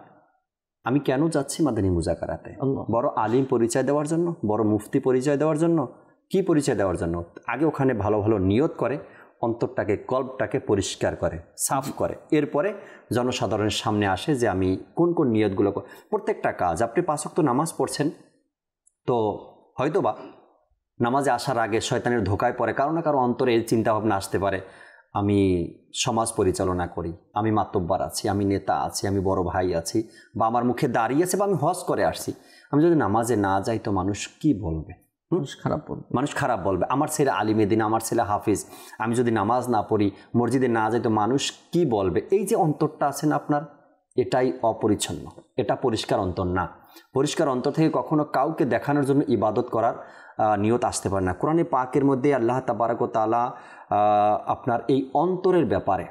আমি কেন যাচ্ছি মাদানী মুজাকারাতে? বড় আলিম পরিচয় দেওয়ার জন্য, বড় মুফতি পরিচয় দেওয়ার জন্য, কি পরিচয় দেওয়ার জন্য? আগে ওখানে ভালো ভালো নিয়ত করে, অন্তরটাকে, কল্পটাকে পরিষ্কার করে, সাফ করে, এরপরে জনসাধারণের সামনে আসে যে আমি কোন কোন নিয়তগুলো। প্রত্যেকটা কাজ, আপনি 5 ওয়াক্ত নামাজ পড়ছেন, তো হয়তোবা নামাজে আসার আগে শয়তানের ধোকায় পড়ে কারো না কারো অন্তরে এই চিন্তাভাবনা আসতে পারে, আমি সমাজ পরিচালনা করি, আমি মাতব্বার আছি, আমি নেতা আছি, আমি বড় ভাই আছি, বা আমার মুখে দাঁড়িয়ে আছে, বা আমি হজ করে আসছি, আমি যদি নামাজে না যাই তো মানুষ কি বলবে? মানুষ খারাপ বলবে। আমার ছেলে আলিমে দিন, আমার ছেলে হাফিজ, আমি যদি নামাজ না পড়ি, মসজিদে না যাই তো মানুষ কি বলবে? এই যে অন্তরটা আছে না আপনার, এটাই অপরিচ্ছন্ন, এটা পরিষ্কার অন্তর না। পরিষ্কার অন্তর থেকে কখনো কাউকে দেখানোর জন্য ইবাদত করার নিয়ত আসতে পারে না। কোরআনে পাকের মধ্যে আল্লাহ তাবারক ওয়া তাআলা আপনার এই অন্তরের ব্যাপারে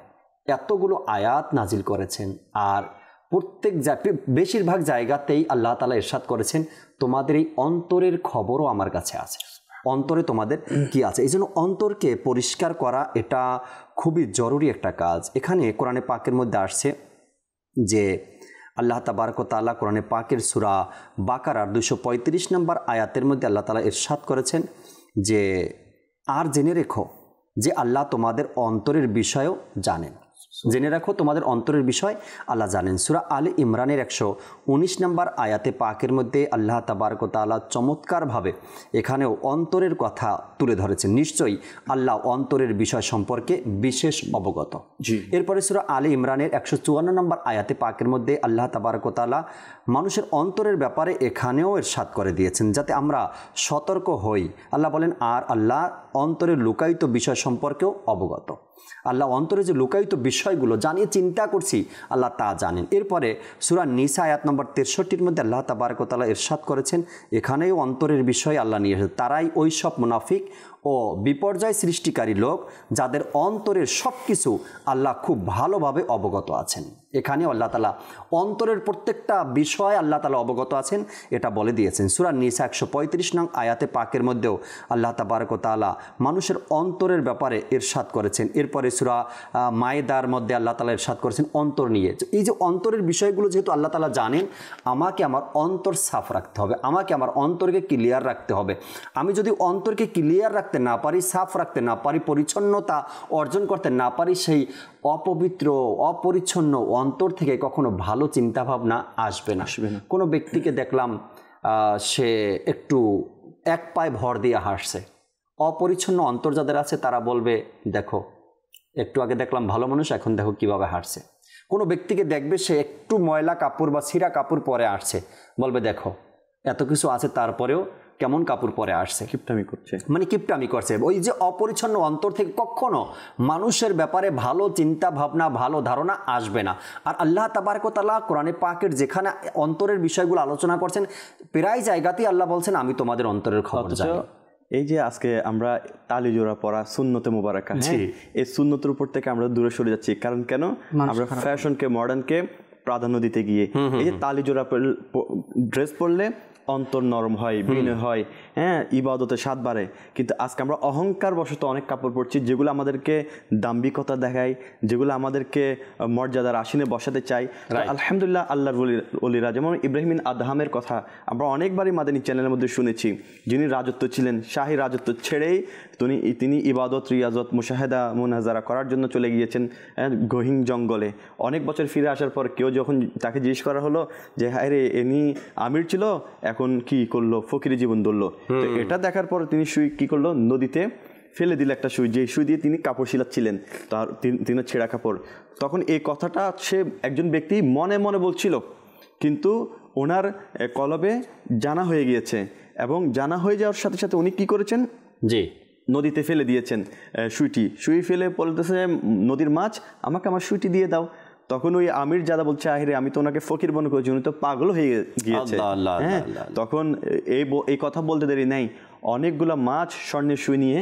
এতগুলো আয়াত নাজিল করেছেন, আর বেশিরভাগ জায়গাতেই আল্লাহ তাআলা ইরশাদ করেছেন তোমাদের এই অন্তরের খবরও আমার কাছে আছে, অন্তরে তোমাদের কি আছে। এই জন্য অন্তরকে পরিষ্কার করা এটা খুবই জরুরি একটা কাজ। এখানে কোরআনে পাকের মধ্যে আসছে যে আল্লাহ তাবারক ওয়া তাআলা কোরআনে পাকের সূরা বাকারার 235 নম্বর আয়াতের মধ্যে আল্লাহ তাআলা ইরশাদ করেছেন যে আর জেনে রেখো যে আল্লাহ তোমাদের অন্তরের বিষয়ও জানেন। জেনে রাখো তোমাদের অন্তরের বিষয় আল্লাহ জানেন। সূরা আলে ইমরানের 119 নম্বর আয়াতে পাকের মধ্যে আল্লাহ তাবারক ওয়া তাআলা চমৎকারভাবে এখানেও অন্তরের কথা তুলে ধরেছেন। নিশ্চয়ই আল্লাহ অন্তরের বিষয় সম্পর্কে বিশেষ অবগত। এরপরে সূরা আলে ইমরানের 154 নম্বর আয়াতে পাকের মধ্যে আল্লাহ তাবারক ওয়া তাআলা মানুষের অন্তরের ব্যাপারে এখানেও ইরশাদ করে দিয়েছেন যাতে আমরা সতর্ক হই। আল্লাহ বলেন আর আল্লাহ অন্তরের লুকায়িত বিষয় সম্পর্কেও অবগত। আল্লাহ অন্তরে যে লুকায়িত বিষয়গুলো জানিয়ে চিন্তা করছি আল্লাহ তা জানেন। এরপরে সূরা নিসা আয়াত নম্বর 63 মধ্যে আল্লাহ তাবারক ওয়া তাআলা ইরশাদ করেছেন এখানেও অন্তরের বিষয় আল্লাহ নিয়ে এসেছে। তারাই ওই সব মুনাফিক ও বিপর্যয় সৃষ্টিকারী লোক যাদের অন্তরের সব কিছু আল্লাহ খুব ভালোভাবে অবগত আছেন। এখানে আল্লাহ তাআলা অন্তরের প্রত্যেকটা বিষয় আল্লাহ তাআলা অবগত আছেন এটা বলে দিয়েছেন। সূরা নিসা 135 নং আয়াতে পাকের মধ্যেও আল্লাহ তাবারক ওয়া তাআলা মানুষের অন্তরের ব্যাপারে ইরশাদ করেছেন। এরপরে সূরা মায়েদার মধ্যে আল্লাহ তাআলা ইরশাদ করেছেন অন্তর নিয়ে। এই যে অন্তরের বিষয়গুলো যেহেতু আল্লাহ তাআলা জানেন, আমাকে আমার অন্তর সাফ রাখতে হবে, আমাকে আমার অন্তরকে ক্লিয়ার রাখতে হবে। আমি যদি অন্তরকে ক্লিয়ার রাখতে না পারি, সাফ রাখতে না পারি, পরিচ্ছন্নতা অর্জন করতে না পারি, সেই অপবিত্র অপরিচ্ছন্ন অন্তর থেকে কখনো ভালো চিন্তাভাবনা আসবে না। কোনো ব্যক্তিকে দেখলাম সে একটু এক পায়ে ভর দিয়ে হাসছে, অপরিচ্ছন্ন অন্তর যাদের আছে তারা বলবে দেখো একটু আগে দেখলাম ভালো মানুষ, এখন দেখো কিভাবে হাসছে। কোনো ব্যক্তিকে দেখবে সে একটু ময়লা কাপড় বা ছিঁড়া কাপড় পরে আসছে, বলবে দেখো এত কিছু আছে তারপরেও কেমন কাপড় পরে আসছে, কিপটামি করছে, মানে কিপটামি করছে। ওই যে অপরিচ্ছন্ন অন্তর থেকে কখনো মানুষের ব্যাপারে ভালো চিন্তা ভাবনা, ভালো ধারণা আসবে না। আর আল্লাহ তাবারক ওয়া তাআলা কোরআনে পাকের যেখানে অন্তরের বিষয়গুলো আলোচনা করছেন, প্রায় জায়গাতেই আল্লাহ বলছেন আমি তোমাদের অন্তরের খবর জানি। এই যে আজকে আমরা তালি জোড়া পরা সুন্নতে মুবারাকা, এই সুন্নতের উপর থেকে আমরা দূরে সরে যাচ্ছি। কারণ কেন? আমরা ফ্যাশনকে, মডার্নকে প্রাধান্য দিতে গিয়ে এই যে তালি জোড়া ড্রেস পরলে অন্তর নরম হয়, বিনয় হয়, হ্যাঁ, ইবাদতে স্বাদ বাড়ে। কিন্তু আজকে আমরা অহংকার বশত অনেক কাপড় পরছি যেগুলো আমাদেরকে দাম্ভিকতা দেখায়, যেগুলো আমাদেরকে মর্যাদার আসনে বসাতে চাই। আলহামদুলিল্লাহ আল্লাহর ওলিরা, যেমন ইব্রাহিম বিন আদহামের কথা আমরা অনেকবারই মাদানী চ্যানেলের মধ্যে শুনেছি, যিনি রাজত্ব ছিলেন, শাহী রাজত্ব ছেড়েই তিনি ইবাদত, রিয়াজত, মুশাহেদা, মুনাজারা করার জন্য চলে গিয়েছেন গহীন জঙ্গলে। অনেক বছর ফিরে আসার পর কেউ যখন তাকে জিজ্ঞেস করা হলো যে হ্যাঁ রে, ইনি আমির ছিল, এখন কি করলো, ফকিরি জীবন ধরলো। তো এটা দেখার পর তিনি সুই কি করলো, নদীতে ফেলে দিল একটা সুই, যে সুই দিয়ে তিনি কাপড় শিলাচ্ছিলেন, তার তিনি ছেঁড়া কাপড়। তখন এই কথাটা সে একজন ব্যক্তি মনে মনে বলছিল, কিন্তু ওনার কলবে জানা হয়ে গিয়েছে, এবং জানা হয়ে যাওয়ার সাথে সাথে উনি কি করেছেন, জি, নদীতে ফেলে দিয়েছেন সুই ফেলে বলতেছে নদীর মাছ, আমাকে আমার সুইটি দিয়ে দাও। তখন ওই আমির জাদা বলছে আহিরে, আমি তো ওনাকে ফকির মনে করেছি, উনি তো পাগল হয়ে গিয়েছে। হ্যাঁ, তখন এই কথা বলতে দেরি নাই, অনেকগুলা মাছ স্বর্ণের সুই নিয়ে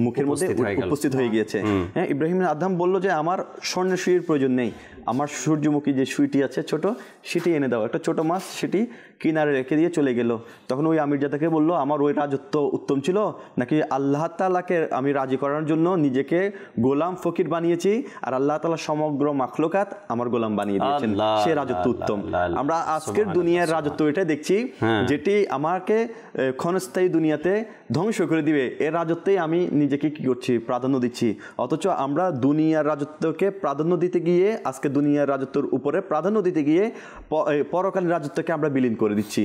মুখের মধ্যে উপস্থিত হয়ে গিয়েছে। হ্যাঁ, ইব্রাহিম আদহাম বলল যে আমার স্বর্ণের সুইয়ের প্রয়োজন নেই, আমার সূর্যমুখী যে সুইটি আছে ছোট, সেটি এনে দাও। একটা ছোট মাছ সেটি কিনারে রেখে দিয়ে চলে গেল। তখন ওই আমিরজাদাকে বললো, আমার ওই রাজত্ব উত্তম ছিল নাকি আল্লাহ তাআলাকে আমি রাজি করার জন্য নিজেকে গোলাম ফকির বানিয়েছি, আর আল্লাহ তাআলা সমগ্র মাখলুকাত আমার গোলাম বানিয়ে দিয়েছেন, সে রাজত্ব উত্তম। আমরা আজকের দুনিয়ার রাজত্ব এটা দেখছি, যেটি আমাকে ক্ষণস্থায়ী দুনিয়াতে ধ্বংস করে দিবে, এর রাজত্বেই আমি নিজেকে কি করছি, প্রাধান্য দিচ্ছি। অথচ আমরা দুনিয়ার রাজত্বকে প্রাধান্য দিতে গিয়ে, আজকে দুনিয়ার রাজত্বের উপরে প্রাধান্য দিতে গিয়ে পরকালীন রাজত্বকে আমরা বিলীন করে দিচ্ছি,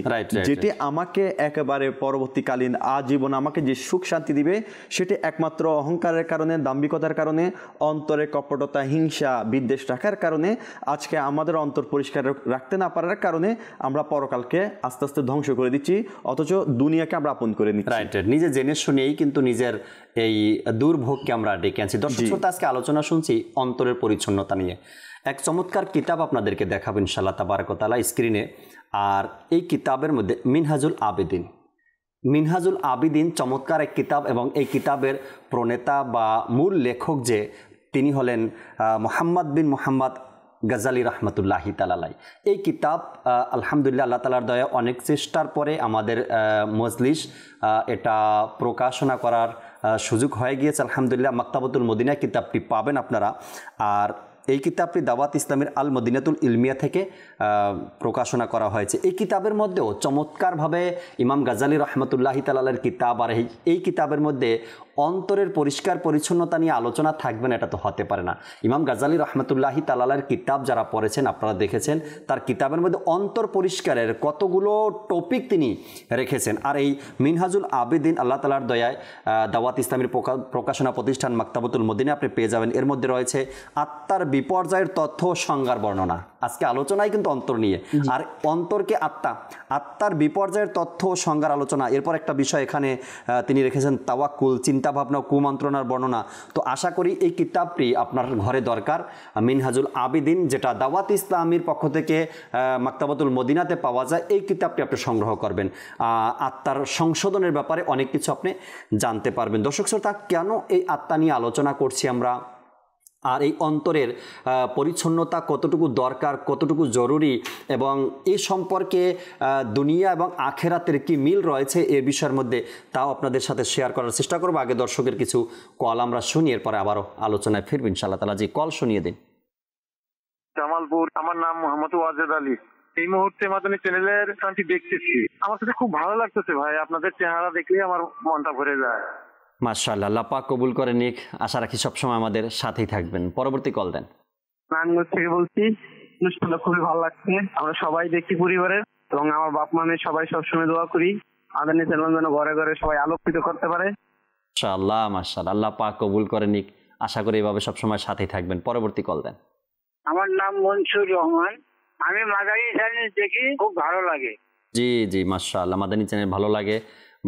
যেটি আমাকে একেবারে পরবর্তীকালীন আজীবন আমাকে যে সুখ শান্তি দিবে, সেটি একমাত্র অহংকারের কারণে, দাম্ভিকতার কারণে, অন্তরে কপটতা, হিংসা, বিদ্বেষ রাখার কারণে, আজকে আমাদের অন্তর পরিষ্কার রাখতে না পারার কারণে আমরা পরকালকে আস্তে আস্তে ধ্বংস করে দিচ্ছি, অথচ দুনিয়াকে আমরা আপন করে নিচ্ছি। নিজে জেনে শুনেই কিন্তু নিজের এই দুর্ভোগকে আমরা ডেকে আনছি। দর্শক শ্রোতা, আজকে আলোচনা শুনছি অন্তরের পরিচ্ছন্নতা নিয়ে। এক চমৎকার কিতাব আপনাদেরকে দেখাবো ইনশাআল্লাহ তাবারক ওয়া তাআলা স্ক্রিনে। আর এই কিতাবের মধ্যে মিনহাজুল আবিদিন চমৎকার এক কিতাব, এবং এই কিতাবের প্রণেতা বা মূল লেখক যে, তিনি হলেন মুহাম্মদ বিন মুহাম্মদ গাজালি রহমতুল্লাহি তাআলা। এই কিতাব আলহামদুলিল্লাহ আল্লাহ তাআলার দয়া অনেক চেষ্টার পরে আমাদের মজলিস এটা প্রকাশনা করার সুযোগ হয়ে গিয়েছে আলহামদুলিল্লাহ। মাকতাবাতুল মদিনা কিতাবটি পাবেন আপনারা। আর এই কিতাবটি দাওয়াত ইসলামের আল মদিনাতুল ইলমিয়া থেকে প্রকাশনা করা হয়েছে। এই কিতাবের মধ্যেও চমৎকারভাবে ইমাম গাজালি রহমতুল্লাহি তাআলার কিতাব, আর এই কিতাবের মধ্যে অন্তরের পরিষ্কার পরিচ্ছন্নতা নিয়ে আলোচনা থাকবে না, এটা তো হতে পারে না। ইমাম গাজালি রহমতুল্লাহি তাআলার কিতাব যারা পড়েছেন আপনারা দেখেছেন, তার কিতাবের মধ্যে অন্তর পরিষ্কারের কতগুলো টপিক তিনি রেখেছেন। আর এই মিনহাজুল আবিদিন আল্লাহ তাআলার দয়ায় দাওয়াত ইসলামের প্রকাশনা প্রতিষ্ঠান মাকতাবাতুল মদিনা আপনি পেয়ে যাবেন। এর মধ্যে রয়েছে আত্মার বিপর্যয়ের তথ্য ও সংজ্ঞার বর্ণনা। আজকে আলোচনায় কিন্তু অন্তর নিয়ে, আর অন্তরকে আত্মার বিপর্যয়ের তথ্য ও সংজ্ঞার আলোচনা। এরপর একটা বিষয় এখানে তিনি রেখেছেন তাওয়াক্কুল, চিন্তাভাবনা, কুমন্ত্রণার বর্ণনা। তো আশা করি এই কিতাবটি আপনার ঘরে দরকার, মিনহাজুল আবিদিন, যেটা দাওয়াত ইসলামীর পক্ষ থেকে মাকতাবাতুল মদিনাতে পাওয়া যায়। এই কিতাবটি আপনি সংগ্রহ করবেন, আত্মার সংশোধনের ব্যাপারে অনেক কিছু আপনি জানতে পারবেন। দর্শক শ্রোতা, কেন এই আত্মা নিয়ে আলোচনা করছি আমরা, আর এই অন্তরের পরিচ্ছন্নতা কতটুকু দরকার, কতটুকু জরুরি, এবং এই সম্পর্কে দুনিয়া এবং আখেরাতের কি মিল রয়েছে এর বিষয়ের মধ্যে, তাও আপনাদের সাথে শেয়ার করার চেষ্টা করবো। আগে দর্শকের কিছু কল আমরা শুনি, এরপরে আবারও আলোচনায় ফিরব ইনশাআল্লাহ তাআলা। জি, কল শুনিয়ে দিন। জামালপুর, আমার নাম মোহাম্মদ ওয়াজেদ আলী। এই মুহূর্তে মাদানী চ্যানেলের কান্তি দেখতেছি, আমার সাথে খুব ভালো লাগতেছে ভাই, আপনাদের চেহারা দেখলে আমার মনটা ভরে যায়। মাশাআল্লাহ, আল্লাহ পাক কবুল করে নিক। আশা রাখি সবসময় আমাদের সাথেই থাকবেন। পরবর্তী কল দেন। নারায়ণগঞ্জ থেকে বলছি। অনুষ্ঠানটা খুবই ভালো লাগছে, আমরা সবাই দেখি পরিবারের, এবং আমার বাপ মা সবাই সবসময় দোয়া করি মাদানী চ্যানেল যেন ঘরে ঘরে সবাই আলোকিত করতে পারে। মাশাআল্লাহ, আল্লাহ পাক কবুল করে নিক। আশা করি এভাবে সবসময় সাথেই থাকবেন। পরবর্তী কল দেন। আমার নাম মনসুর রহমান। আমি মাদানী চ্যানেল দেখি, খুব ভালো লাগে। জি জি, মাশাআল্লাহ, মাদানী চ্যানেল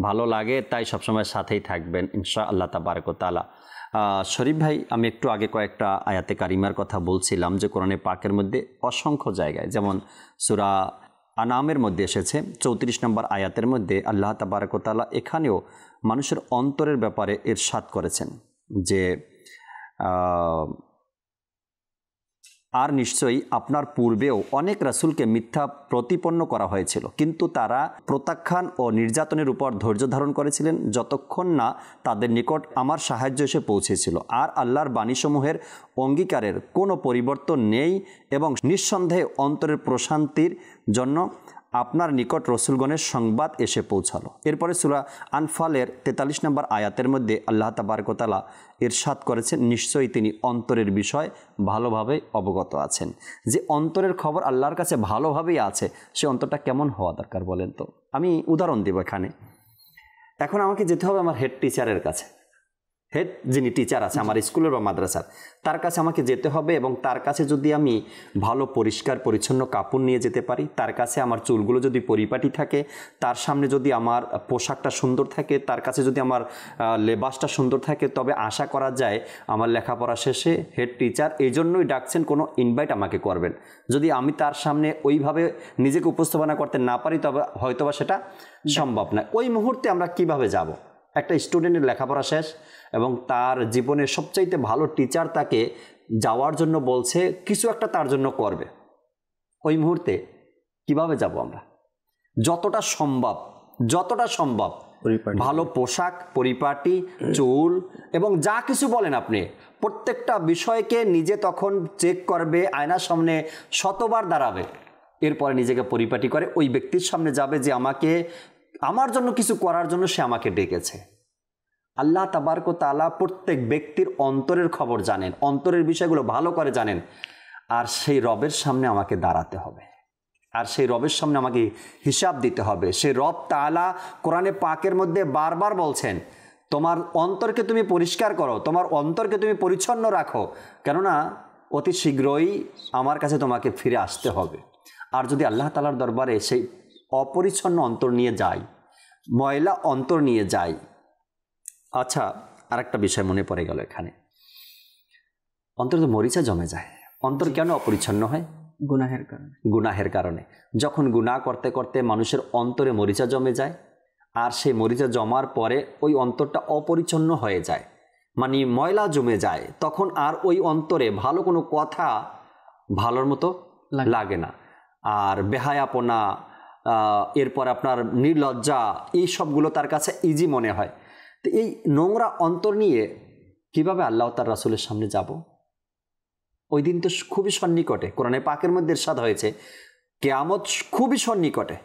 ভালো লাগে তাই সবসময় সাথেই থাকবেন ইনশাআল্লাহ তাবারক ওয়া তাআলা। শরীফ ভাই, আমি একটু আগে কয়েকটা আয়াতে কারিমার কথা বলছিলাম যে কোরআনে পাকের মধ্যে অসংখ্য জায়গায়, যেমন সূরা আনামের মধ্যে এসেছে 34 নম্বর আয়াতের মধ্যে আল্লাহ তাবারক ওয়া তাআলা এখানেও মানুষের অন্তরের ব্যাপারে ইরশাদ করেছেন যে আর নিশ্চয়ই আপনার পূর্বেও অনেক রাসূলকে মিথ্যা প্রতিপন্ন করা হয়েছিল, কিন্তু তারা প্রত্যাখ্যান ও নির্যাতনের উপর ধৈর্য ধারণ করেছিলেন যতক্ষণ না তাদের নিকট আমার সাহায্য এসে পৌঁছেছিল। আর আল্লাহর বাণীসমূহের অঙ্গীকারের কোনো পরিবর্তন নেই এবং নিঃসন্দেহে অন্তরের প্রশান্তির জন্য আপনার নিকট রসুলগণের সংবাদ এসে পৌঁছালো। এরপরে সূরা আনফালের 43 নম্বর আয়াতের মধ্যে আল্লাহ তাবারক ওয়া তাআলা ইরশাদ করেছেন, নিশ্চয়ই তিনি অন্তরের বিষয় ভালোভাবে অবগত আছেন। যে অন্তরের খবর আল্লাহর কাছে ভালোভাবেই আছে, সে অন্তরটা কেমন হওয়া দরকার বলেন তো? আমি উদাহরণ দেব এখানে। এখন আমাকে যেতে হবে আমার হেড টিচারের কাছে, হেড যিনি টিচার আছে আমার স্কুলের বা মাদ্রাসার, তার কাছে আমাকে যেতে হবে এবং তার কাছে যদি আমি ভালো পরিষ্কার পরিচ্ছন্ন কাপড় নিয়ে যেতে পারি, তার কাছে আমার চুলগুলো যদি পরিপাটি থাকে, তার সামনে যদি আমার পোশাকটা সুন্দর থাকে, তার কাছে যদি আমার লেবাসটা সুন্দর থাকে, তবে আশা করা যায় আমার লেখাপড়া শেষে হেড টিচার এই জন্যই ডাকছেন, কোনো ইনভাইট আমাকে করবেন। যদি আমি তার সামনে ওইভাবে নিজেকে উপস্থাপনা করতে না পারি, তবে হয়তোবা সেটা সম্ভব নয়। ওই মুহূর্তে আমরা কিভাবে যাব? একটা স্টুডেন্টের লেখাপড়া শেষ এবং তার জীবনের সবচাইতে ভালো টিচার তাকে যাওয়ার জন্য বলছে, কিছু একটা তার জন্য করবে। ওই মুহূর্তে কিভাবে যাব আমরা? যতটা সম্ভব ভালো পোশাক, পরিপাটি, চুল এবং যা কিছু বলেন আপনি, প্রত্যেকটা বিষয়কে নিজে তখন চেক করবে, আয়নার সামনে শতবার দাঁড়াবে, এরপরে নিজেকে পরিপাটি করে ওই ব্যক্তির সামনে যাবে যে আমার জন্য কিছু করার জন্য সে আমাকে ডেকেছে। আল্লাহ তাবারক ওয়া তাআলা প্রত্যেক ব্যক্তির অন্তরের খবর জানেন, অন্তরের বিষয়গুলো ভালো করে জানেন। আর সেই রবের সামনে আমাকে দাঁড়াতে হবে, আর সেই রবের সামনে আমাকে হিসাব দিতে হবে। সেই রব তাআলা কোরআনে পাকের মধ্যে বারবার বলছেন, তোমার অন্তরকে তুমি পরিষ্কার করো, তোমার অন্তরকে তুমি পরিচ্ছন্ন রাখো, কেননা অতি শীঘ্রই আমার কাছে তোমাকে ফিরে আসতে হবে। আর যদি আল্লাহ তাআলার দরবারে সেই অপরিচ্ছন্ন অন্তর নিয়ে যাই, ময়লা অন্তর নিয়ে যাই। আচ্ছা, আরেকটা বিষয় মনে পড়ে গেল এখানে, অন্তর তো মরিচা জমে যায়। অন্তর কেন অপরিচ্ছন্ন হয়? গুনাহের কারণে। যখন গুনাহ করতে করতে মানুষের অন্তরে মরিচা জমে যায়, আর সেই মরিচা জমার পরে ওই অন্তরটা অপরিচ্ছন্ন হয়ে যায়, মানে ময়লা জমে যায়, তখন আর ওই অন্তরে ভালো কোনো কথা ভালোর মতো লাগে না। আর বেহায়াপনা, এরপর আপনার নির্লজ্জা, এই সবগুলো তার কাছে ইজি মনে হয়। তো এই নোংরা অন্তর নিয়ে কিভাবে আল্লাহ তার রাসূলের সামনে যাব? ওই দিন তো খুবই সন্নিকটে, কোরআনে পাকের মধ্যে ইরশাদ হয়েছে কিয়ামত খুবই সন্নিকটে।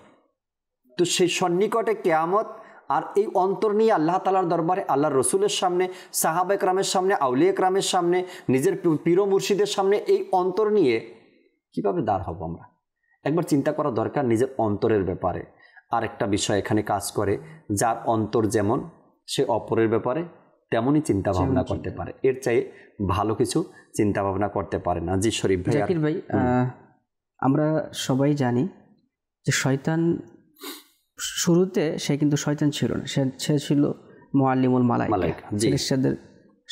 তো সেই সন্নিকটে কিয়ামত, আর এই অন্তর নিয়ে আল্লাহ তাআলার দরবারে, আল্লাহর রসুলের সামনে, সাহাবা একরামের সামনে, আউলিয়া একরামের সামনে, নিজের পীর মুর্শিদের সামনে এই অন্তর নিয়ে কিভাবে দাঁড় হব আমরা? একবার চিন্তা করা দরকার নিজের অন্তরের ব্যাপারে। আর একটা বিষয় এখানে কাজ করে, যার অন্তর যেমন সে অপরের ব্যাপারে তেমনই চিন্তা ভাবনা করতে পারে, এর চাই ভালো কিছু চিন্তা ভাবনা করতে পারে না। জি শরীফ ভাই। জাকির ভাই, আমরা সবাই জানি যে শয়তান শুরুতে সে কিন্তু শয়তান ছিল না, সে ছিল মুআল্লিমুল মালায়েকা, ফেরেশতাদের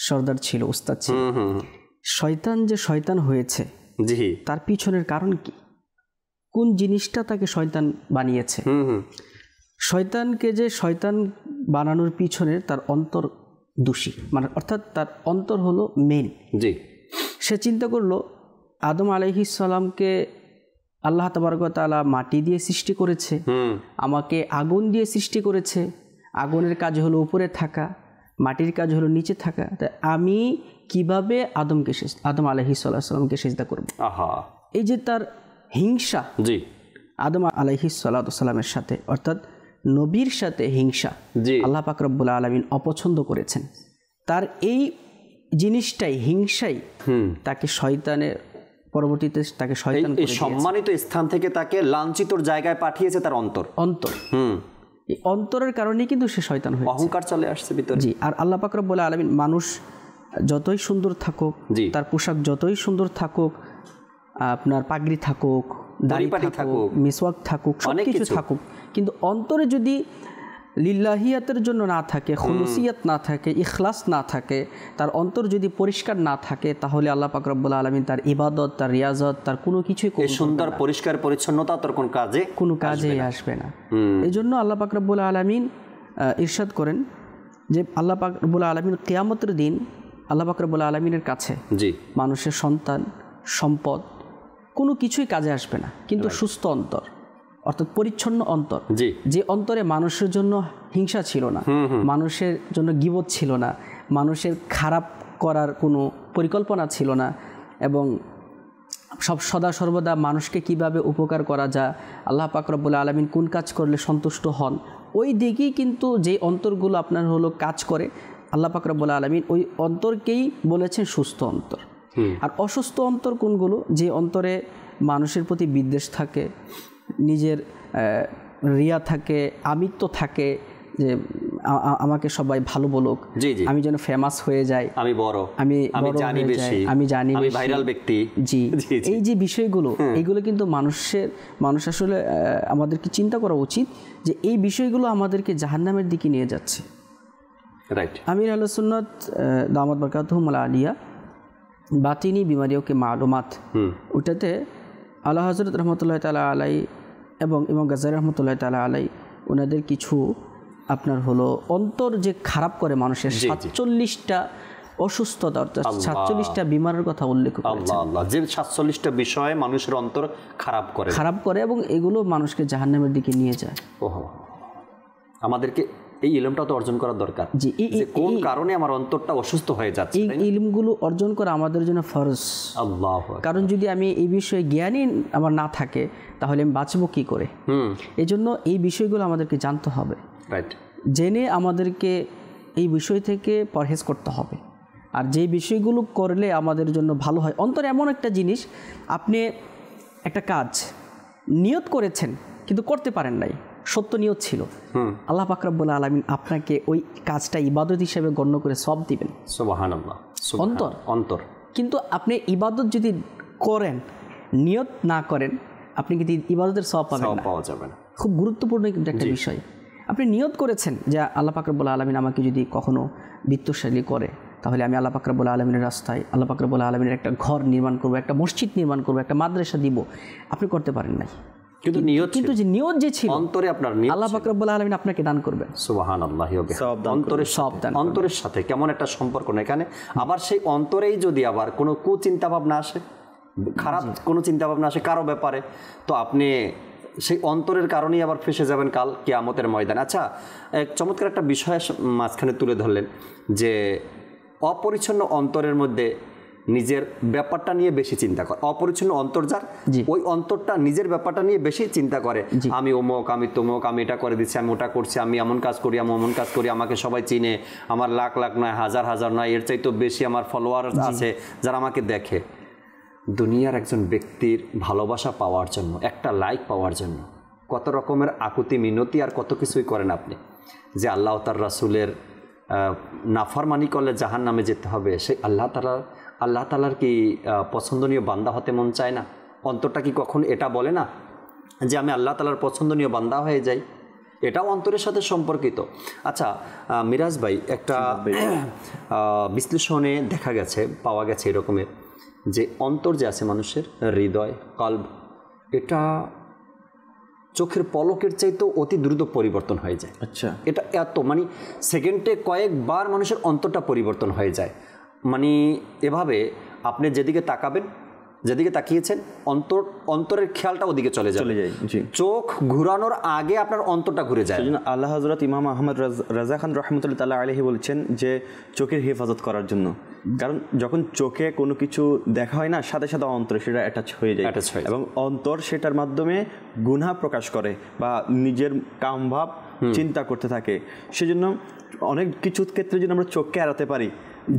সর্দার ছিল, উস্তাদ ছিল। শয়তান যে শয়তান হয়েছে, জি, তার পিছনের কারণ কি? কোন জিনিসটা তাকে শয়তান বানিয়েছে? শয়তানকে যে শয়তান বানানোর পিছনে তার অন্তর দোষী, মানে অর্থাৎ তার অন্তর হলো মেন। জি, সে চিন্তা করলো আদম আলাইহিস সালামকে আল্লাহ তাবারক ওয়া তাআলা মাটি দিয়ে সৃষ্টি করেছে, আমাকে আগুন দিয়ে সৃষ্টি করেছে। আগুনের কাজ হলো উপরে থাকা, মাটির কাজ হলো নিচে থাকা। তাই আমি কিভাবে আদম আলাইহিস সালামকে সিজদা করব? এই যে তার হিংসা, জি, আদম আলাইহিস সালামের সাথে, অর্থাৎ নবীর সাথে হিংসা আল্লাহ পাক রব্বুল আলামিন অপছন্দ করেছেন। তার এই জিনিসটাই, হিংসাই তাকে শয়তানের পরবর্তীতে তাকে শয়তান করে দিয়েছে। সম্মানিত স্থান থেকে তাকে লাঞ্ছিত জায়গায় পাঠিয়েছে তার অন্তর। এই অন্তরের কারণেই কিন্তু সে শয়তান হয়েছে, অহংকার চলে আসছে ভিতরে। জি, আর আল্লাহ পাক রব্বুল আলামিন মানুষ যতই সুন্দর থাকুক, তার পোশাক যতই সুন্দর থাকুক, আপনার পাগড়ি থাকুক, দাড়ি থাকুক, মিসওয়াক থাকুক, সব কিছু থাকুক, কিন্তু অন্তরে যদি লিল্লাহিয়াতের জন্য না থাকে, খুলুসিয়াত না থাকে, ইখলাস না থাকে, তার অন্তর যদি পরিষ্কার না থাকে, তাহলে আল্লাহ পাক রব্বুল আলামিন তার ইবাদত, তার রিয়াজত, তার কোনো কিছুই সুন্দর পরিষ্কার পরিচ্ছন্নতা তার কোনো কাজেই আসবে না। এই জন্য আল্লাহ পাক রব্বুল আলামিন ইরশাদ করেন যে আল্লাহ পাক রব্বুল আলামিন কিয়ামতের দিন আল্লাহ পাক রব্বুল আলামিনের কাছে মানুষের সন্তান, সম্পদ কোনো কিছুই কাজে আসবে না, কিন্তু সুস্থ অন্তর, অর্থাৎ পরিচ্ছন্ন অন্তর, যে অন্তরে মানুষের জন্য হিংসা ছিল না, মানুষের জন্য গীবত ছিল না, মানুষের খারাপ করার কোনো পরিকল্পনা ছিল না, এবং সদা সর্বদা মানুষকে কিভাবে উপকার করা যায়, আল্লাহ পাক রব্বুল আলামিন কোন কাজ করলে সন্তুষ্ট হন, ওই দিকেই কিন্তু যে অন্তরগুলো আপনার হলো কাজ করে, আল্লাহ পাক রব্বুল আলামিন ওই অন্তরকেই বলেছেন সুস্থ অন্তর। আর অসুস্থ অন্তর কোনগুলো? যে অন্তরে মানুষের প্রতি বিদ্বেষ থাকে, নিজের রিয়া থাকে, আমিত্ব থাকে, যে আমাকে সবাই ভালো বলুক, আমি যেন ফেমাস হয়ে যাই, আমি বড়, আমি জানি বেশি, আমি ভাইরাল ব্যক্তি। এই যে বিষয়গুলো, এইগুলো কিন্তু মানুষ আসলে আমাদেরকে চিন্তা করা উচিত যে এই বিষয়গুলো আমাদেরকে জাহান্নামের দিকে নিয়ে যাচ্ছে। আমির আহলে সুন্নাত দামাত বরকাতুহুমুল আলিয়া বাতিনি বিমারিওকে মালুমাত, ওটাতে আলা হযরত রহমতুল্লাহ তাআলা আলাই এবং ইমাম গাজ্জালি রহমতুল্লাহ তাআলা আলাই ওনাদের কিছু আপনার হলো অন্তর যে খারাপ করে মানুষের 47টা অসুস্থতা, অর্থাৎ 47টা বিমারের কথা উল্লেখ করেছেন। আল্লাহ, যে 47টা বিষয়ে মানুষের অন্তর খারাপ করে এবং এগুলো মানুষকে জাহান্নামের দিকে নিয়ে যায়। আমাদেরকে এই ইলমটা তো অর্জন করা দরকার, যে কোন কারণে আমার অন্তরটা অসুস্থ হয়ে যাচ্ছে। এই ইলমগুলো অর্জন করা আমাদের জন্য ফরজ। কারণ যদি আমি এই বিষয়ে জ্ঞানই আমার না থাকে, তাহলে আমি বাঁচবো কি করে? এই জন্য এই বিষয়গুলো আমাদেরকে জানতে হবে, জেনে আমাদেরকে এই বিষয় থেকে পরহেজ করতে হবে। আর যে বিষয়গুলো করলে আমাদের জন্য ভালো হয়, অন্তর এমন একটা জিনিস, আপনি একটা কাজ নিয়ত করেছেন কিন্তু করতে পারেন নাই, সত্য নিয়ত ছিল, আল্লাহ পাক রব্বুল আলামিন আপনাকে ওই কাজটা ইবাদত হিসেবে গণ্য করে সওয়াব দিবেন। সুবহানাল্লাহ। অন্তর কিন্তু আপনি ইবাদত যদি করেন, নিয়ত না করেন, আপনি কিন্তু ইবাদতের সওয়াব পাওয়া যাবে না। খুব গুরুত্বপূর্ণ একটা বিষয়। আপনি নিয়ত করেছেন যে আল্লাহ পাক রব্বুল আলামিন আমাকে যদি কখনো বিত্তশালী করে, তাহলে আমি আল্লাহ পাক রব্বুল আলামিনের রাস্তায় আল্লাহ পাক রব্বুল আলামিনের একটা ঘর নির্মাণ করব, একটা মসজিদ নির্মাণ করব, একটা মাদ্রাসা দিব, আপনি করতে পারেন নাই। কিন্তু যে নিয়ত যে ছিল অন্তরে, আপনার আল্লাহ পাক রব্বুল আলামিন আপনাকে দান করবেন। সুবহানাল্লাহ। অন্তরের সাথে কেমন একটা সম্পর্ক না এখানে। আবার সেই অন্তরেই যদি আবার কোনো কুচিন্তা ভাবনা আসে, খারাপ কোনো চিন্তা ভাবনা আসে কারো ব্যাপারে, তো আপনি সেই অন্তরের কারণেই আবার ফেসে যাবেন কাল কিয়ামতের ময়দানে। আচ্ছা, এক চমৎকার একটা বিষয় মাঝখানে তুলে ধরলেন যে অপরিচ্ছন্ন অন্তরের মধ্যে নিজের ব্যাপারটা নিয়ে বেশি চিন্তা করে। অপরিচ্ছন্ন অন্তর যার, ওই অন্তরটা নিজের ব্যাপারটা নিয়ে বেশি চিন্তা করে, আমি অমুক, আমি তমুক, আমি এটা করে দিচ্ছি, আমি ওটা করছি, আমি এমন কাজ করি, আমি এমন কাজ করি, আমাকে সবাই চিনে, আমার লাখ লাখ নয়, হাজার হাজার নয়, এর চাইতেও বেশি আমার ফলোয়ার আছে যারা আমাকে দেখে। দুনিয়ার একজন ব্যক্তির ভালোবাসা পাওয়ার জন্য, একটা লাইক পাওয়ার জন্য কত রকমের আকুতি মিনতি আর কত কিছুই করেন আপনি, যে আল্লাহ তার রাসূলের নাফরমানি করলে জাহান্নামে যেতে হবে, সেই আল্লাহ তাআলার কি পছন্দনীয় বান্দা হতে মন চায় না? অন্তরটা কি কখন এটা বলে না যে আমি আল্লাহ তাআলার পছন্দনীয় বান্দা হয়ে যাই? এটাও অন্তরের সাথে সম্পর্কিত। আচ্ছা মিরাজ ভাই, একটা বিশ্লেষণে দেখা গেছে, পাওয়া গেছে এরকমের, যে অন্তর যে আছে মানুষের হৃদয়, কলব, এটা চোখের পলকের চাইতেও অতি দ্রুত পরিবর্তন হয়ে যায়। আচ্ছা, এটা এত মানে সেকেন্ডে কয়েকবার মানুষের অন্তরটা পরিবর্তন হয়ে যায়। মানে এভাবে আপনি যেদিকে তাকাবেন, যেদিকে তাকিয়েছেন, অন্তরের খেয়ালটা ওদিকে চলে যায়। চোখ ঘুরানোর আগে আপনার অন্তরটা ঘুরে যায়। আল্লাহ হযরত ইমাম আহমদ রাজা খান রহমতুল্লাহ তাআলা আলাইহি বলছেন যে চোখের হেফাজত করার জন্য, কারণ যখন চোখে কোনো কিছু দেখা হয় না, সাথে সাথে অন্তরে সেটা অ্যাটাচ হয়ে যায়, এবং অন্তর সেটার মাধ্যমে গুনাহ প্রকাশ করে বা নিজের কামভাব চিন্তা করতে থাকে। সেজন্য অনেক কিছু ক্ষেত্রে যদি আমরা চোখকে এড়াতে পারি,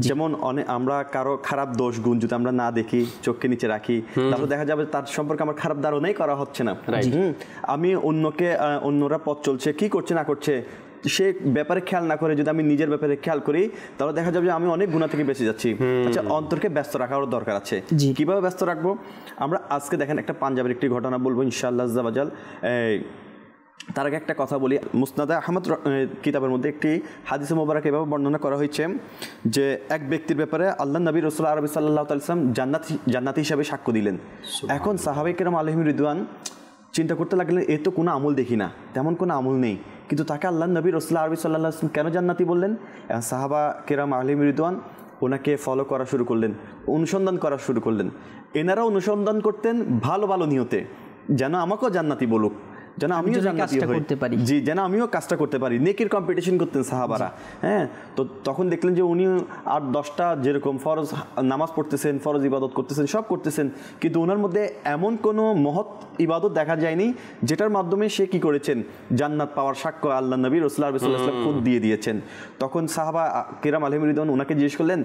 যেমন আমরা কারো খারাপ দোষ গুণ যদি আমরা না দেখি, চোখকে নিচে রাখি, তাহলে দেখা যাবে তার সম্পর্কে আমার খারাপ ধারণাই করা হচ্ছে না। আমি অন্যরা পথ চলছে, কি করছে না করছে, সে ব্যাপারে খেয়াল না করে যদি আমি নিজের ব্যাপারে খেয়াল করি তাহলে দেখা যাবে যে আমি অনেক গুনাহ থেকে বেঁচে যাচ্ছি। আচ্ছা, অন্তরকে ব্যস্ত রাখারও দরকার আছে। কিভাবে ব্যস্ত রাখবো? আমরা আজকে দেখেন একটা পাঞ্জাবের একটি ঘটনা বলবো ইনশাআল্লাহ আজ্জা ওয়া জাল। তার আগে একটা কথা বলি, মুসনাদে আহমদ কিতাবের মধ্যে একটি হাদিসে মোবারক এভাবে বর্ণনা করা হয়েছে যে এক ব্যক্তির ব্যাপারে আল্লাহ নবী রাসূল আরবি সাল্লাল্লাহু আলাইহি ওয়াসাল্লাম জান্নাতি হিসাবে সাক্ষ্য দিলেন। এখন সাহাবায়ে কেরাম আলাইহিম রিদওয়ান চিন্তা করতে লাগলেন, এ তো কোনো আমল দেখি না, তেমন কোনো আমল নেই, কিন্তু তাকে আল্লাহ নবী রাসূল আরবি সাল্লাল্লাহু আলাইহি ওয়াসাল্লাম কেন জান্নাতি বললেন? সাহাবা কেরাম আলাইহিম রিদওয়ান ওনাকে ফলো করা শুরু করলেন, অনুসন্ধান করা শুরু করলেন। এনারা অনুসন্ধান করতেন ভালো ভালো নিয়তে, যেন আমাকেও জান্নাতি বলুক, যেন আমিও জান্নাতি করতে পারি, জি, যেন আমিও কাজটা করতে পারি। নেকির কম্পিটিশন করতেন সাহাবারা। হ্যাঁ, তো তখন দেখলেন যে উনি 8-10টা যেরকম ফরজ নামাজ পড়তেছেন, ফরজ ইবাদত করতেছেন, সব করতেছেন, কিন্তু ওনার মধ্যে এমন কোনো মহৎ ইবাদত দেখা যায়নি যেটার মাধ্যমে সে কি করেছেন, জান্নাত পাওয়ার সাক্ষ্য আল্লাহ নবী রাসূলুল্লাহ সাল্লাল্লাহু আলাইহি ওয়াসাল্লাম খুদ দিয়ে দিয়েছেন। তখন সাহাবা কিরাম আলাইহিম রিদওয়ান ওনাকে জিজ্ঞেস করলেন,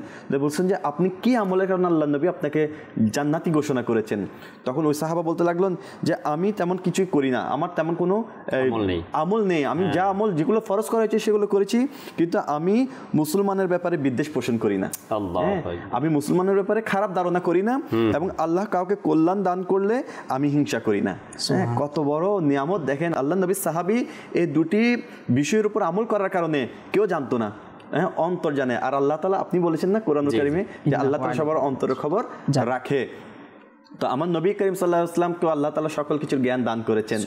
বলছেন যে আপনি কি আমলের কারণে আল্লাহ নবী আপনাকে জান্নাতি ঘোষণা করেছেন? তখন ওই সাহাবা বলতে লাগলেন যে আমি তেমন কিছুই করি না, আমার তেমন কোনো আমল নেই, আমি যা আমল যেগুলো ফরজ করা হয়েছে সেগুলো করেছি, কিন্তু আমি মুসলমানের ব্যাপারে বিদ্বেষ পোষণ করি না, আমি মুসলমানের ব্যাপারে খারাপ ধারণা করি না, এবং আল্লাহ কাউকে কল্যাণ দান করলে আমি হিংসা করি না। কত বড় নিয়ামত দেখেন! আল্লাহ নবী সাহাবী এই দুটি বিষয়ের উপর আমল করার কারণে কেউ জানতো না, অন্তর জানে। আর আল্লাহ তাআলা, আপনি বলেছেন না কোরআনুল কারীমে যে আল্লাহ তাআলা সবার অন্তরের খবর রাখে। তো আমার নবী করিম সাল্লাল্লাহু আলাইহি ওয়াসাল্লামকে আল্লাহ তাআলা সকল কিছুর জ্ঞান দান করেছেন।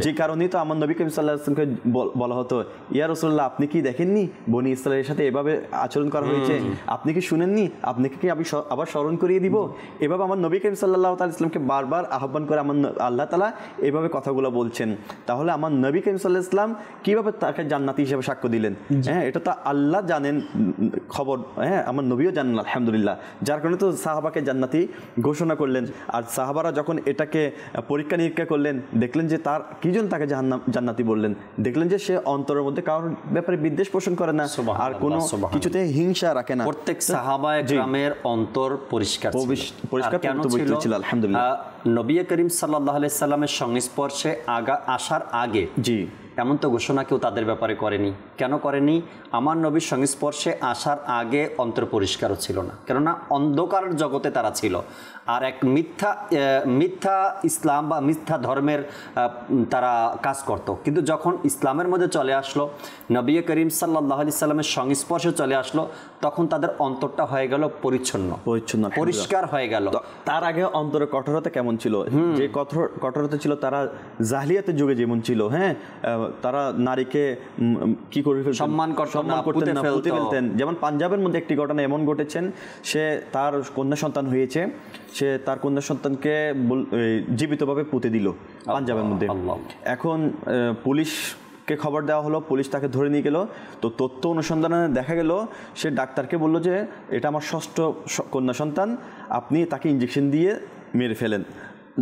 যে কারণেই তো আমার নবী করিম সাল্লাল্লাহু আলাইহি ওয়াসাল্লামকে বলা হতো, ইয়া রাসূলুল্লাহ, আপনি কি দেখেননি বনি ইসরাইলের সাথে এভাবে আচরণ করা হয়েছে? আপনি কি শুনেননি? আপনাকে কি আমি আবার স্মরণ করিয়ে দিব? এভাবে আমার নবী করিম সাল্লাল্লাহু আলাইহি ওয়াসাল্লামকে বারবার আহ্বান করে আমার আল্লাহ তাআলা এভাবে কথাগুলো বলছেন। তাহলে আমার নবী করিম সাল্লাল্লাহু আলাইহি ওয়াসাল্লাম কিভাবে তাকে জান্নাতি হিসেবে সাক্ষ্য দিলেন? হ্যাঁ, এটা তো আল্লাহ জানেন খবর, হ্যাঁ, আমার নবীও জানেন আলহামদুলিল্লাহ, যার কারণে তো সাহাবাকে জান্নাতি ঘোষণা করলেন। আর সাহাবারা যখন এটাকে পরীক্ষা নিরীক্ষা করলেন, দেখলেন যে তার কি জন্য তাকে জান্নাতি বললেন, দেখলেন যে সে অন্তরের মধ্যে কারোর ব্যাপারে বিদ্বেষ পোষণ করে না, আর কোনো কিছুতে হিংসা রাখে না। প্রত্যেক সাহাবায়ে কেরামের অন্তর পরিষ্কার ছিল আলহামদুলিল্লাহ। নবী করিম সাল্লাল্লাহু আলাইহি সাল্লামের সংস্পর্শে আসার আগে জি এমন তো ঘোষণা কেউ তাদের ব্যাপারে করেনি। কেন করেনি? আমার নবীর সংস্পর্শে আসার আগে অন্তর পরিষ্কারও ছিল না, কেননা অন্ধকার জগতে তারা ছিল, আর এক মিথ্যা ইসলাম বা মিথ্যা ধর্মের তারা কাজ করত। কিন্তু যখন ইসলামের মধ্যে চলে আসলো, নবী করিম সাল্লাল্লাহু আলাইহি সাল্লামের সংস্পর্শে চলে আসলো, তখন তাদের অন্তরটা হয়ে গেল পরিচ্ছন্ন, পরিষ্কার হয়ে গেল। তার আগে অন্তরের কঠোরতা কেমন ছিল? যে কঠোরতা ছিল তারা জাহিলিয়াতের যুগে যেমন ছিল, হ্যাঁ, তারা নারীকে কি করে সম্মান করতেন না, পুঁতে ফেলতেন। যেমন পাঞ্জাবের মধ্যে একটি ঘটনা এমন ঘটেছেন, সে তার কন্যা সন্তান হয়েছে, সে তার কন্যা সন্তানকে জীবিতভাবে পুঁতে দিল পাঞ্জাবের মধ্যে। এখন পুলিশকে খবর দেওয়া হলো, পুলিশ তাকে ধরে নিয়ে গেল। তো তথ্য অনুসন্ধানে দেখা গেল, সে ডাক্তারকে বলল যে এটা আমার ষষ্ঠ কন্যা সন্তান, আপনি তাকে ইঞ্জেকশন দিয়ে মেরে ফেলেন।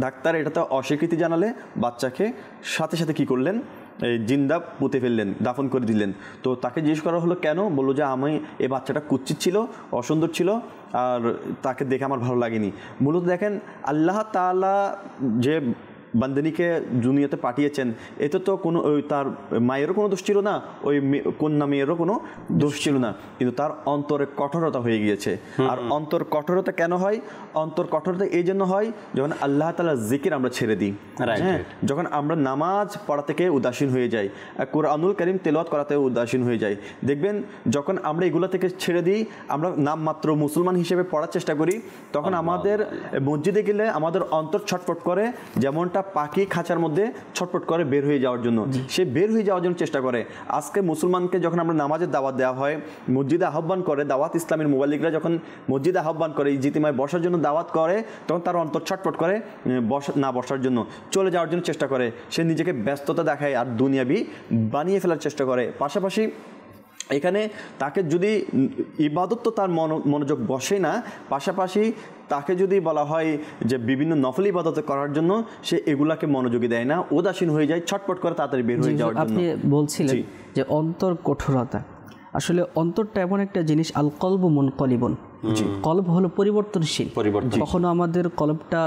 ডাক্তার এটাতে অস্বীকৃতি জানালে বাচ্চাকে সাথে সাথে কি করলেন, জিন্দা পুঁতে ফেললেন, দাফন করে দিলেন। তো তাকে জিজ্ঞেস করা হলো কেন? বললো যে আমি এই বাচ্চাটা কুৎসিত ছিল, অসুন্দর ছিল, আর তাকে দেখে আমার ভালো লাগেনি। মূলত দেখেন, আল্লাহ তাআলা যে বান্দিনীকে দুনিয়াতে পাঠিয়েছেন, এতে তো কোনো তার মায়েরও কোনো দোষ ছিল না, ওই কন্যা মেয়েরও কোনো দোষ ছিল না, কিন্তু তার অন্তরে কঠোরতা হয়ে গিয়েছে। আর অন্তর কঠোরতা কেন হয়? অন্তর কঠোরতা এই জন্য হয় যখন আল্লাহ তাআলার জিকির আমরা ছেড়ে দিই, হ্যাঁ, যখন আমরা নামাজ পড়া থেকে উদাসীন হয়ে যাই, কুরআনুল কারীম তেলাওয়াত করাতে উদাসীন হয়ে যাই। দেখবেন যখন আমরা এগুলো থেকে ছেড়ে দিই, আমরা নামমাত্র মুসলমান হিসেবে পড়ার চেষ্টা করি, তখন আমাদের মসজিদে গেলে আমাদের অন্তর ছটফট করে, যেমনটা পাখি খাঁচার মধ্যে ছটফট করে বের হয়ে যাওয়ার জন্য, সে বের হয়ে যাওয়ার জন্য চেষ্টা করে। আজকে মুসলমানকে যখন আমরা নামাজের দাওয়াত দেওয়া হয়, মসজিদে আহ্বান করে, দাওয়াত ইসলামের মুবাল্লিগরা যখন মসজিদে আহ্বান করে, ইজতিমায় বসার জন্য দাওয়াত করে, তখন তার অন্তর ছটফট করে না বসার জন্য, চলে যাওয়ার জন্য চেষ্টা করে। সে নিজেকে ব্যস্ততা দেখায় আর দুনিয়াবি বানিয়ে ফেলার চেষ্টা করে। পাশাপাশি এখানে তাকে যদি ইবাদত তো তার মনোযোগ বসে না, পাশাপাশি তাকে যদি বলা হয় যে বিভিন্ন নফল ইবাদত করার জন্য, সে এগুলাকে মনোযোগী দেয় না, উদাসীন হয়ে যায়, ছটপট করে তাড়াতাড়ি বের হয়ে যাওয়ার জন্য। আপনি বলছিলেন যে অন্তর কঠোরতা, আসলে অন্তরটা এমন একটা জিনিস, আল কলবু মুনকলিবুন, কলব হলো পরিবর্তনশীল। কখনো আমাদের কলবটা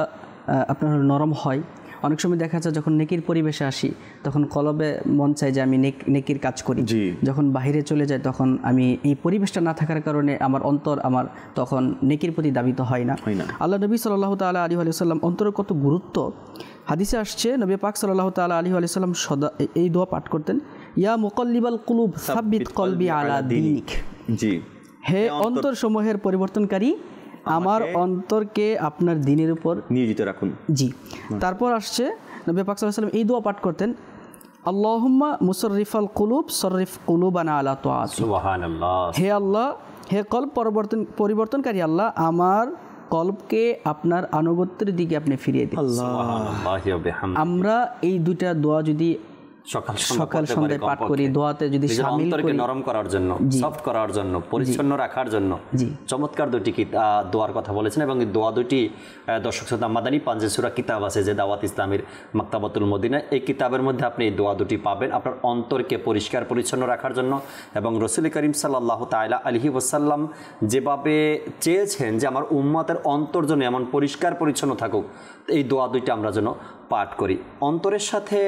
আপনার নরম হয়, অনেক সময় দেখা যায় যখন নেকির পরিবেশে আসি তখন কলবে মন চায় যে আমি নেকির কাজ করি, যখন বাহিরে চলে যায় তখন আমি এই পরিবেশটা না থাকার কারণে আমার অন্তর আমার তখন নেকির প্রতি দাবিত হয় না। আল্লাহ নবী সাল্লাল্লাহু তাআলা আলাইহি ওয়া সাল্লাম অন্তরের কত গুরুত্ব হাদিসে আসছে। নবী পাক সাল্লাল্লাহু তাআলা আলাইহি ওয়া সাল্লাম সদা এই দোয়া পাঠ করতেন, ইয়া মুকাল্লিবাল কুলুব সাব্বিত কলবি আলা দীনিক। জি, হে অন্তর সমূহের পরিবর্তনকারী, আমার অন্তরকে আপনার দ্বীনের উপর নিয়োজিত রাখুন। জি, তারপর আসছে নবী পাক সাল্লাল্লাহু আলাইহি ওয়া সাল্লাম এই দোয়া পাঠ করতেন, আল্লাহুম্মা মুসাররিফাল কুলুব সররিফ কুলুবানা আলা তাআতিক। সুবহানাল্লাহ। হে আল্লাহ, হে কল্প পরিবর্তনকারী আল্লাহ, আমার কল্পকে আপনার আনুগত্যের দিকে আপনি ফিরিয়ে দিন। আমরা এই দুইটা দোয়া যদি সকাল সন্ধ্যায় পাঠ করি, দোয়াতে যদি শামিল করি, নরম করার জন্য, সফট করার জন্য, পরিচ্ছন্ন রাখার জন্য, চমৎকার দুটি দোয়ার কথা বলেছেন। এবং এই দোয়া দুটি দর্শক শ্রোতা মাদানী পাঞ্জে সূরা কিতাব আছে যে দাওয়াত ইসলামের মাকতাবাতুল মদিনা, এই কিতাবের মধ্যে আপনি এই দোয়া দুটি পাবেন আপনার অন্তরকে পরিষ্কার পরিচ্ছন্ন রাখার জন্য। এবং রাসূল করিম সাল্লাল্লাহু তাআলা আলাইহি ওয়াসাল্লাম যেভাবে চেয়েছেন যে আমার উম্মতের অন্তর যেন এমন পরিষ্কার পরিচ্ছন্ন থাকুক, এই দোয়া দুইটা আমরা যেন পাঠ করি। অন্তরের সাথে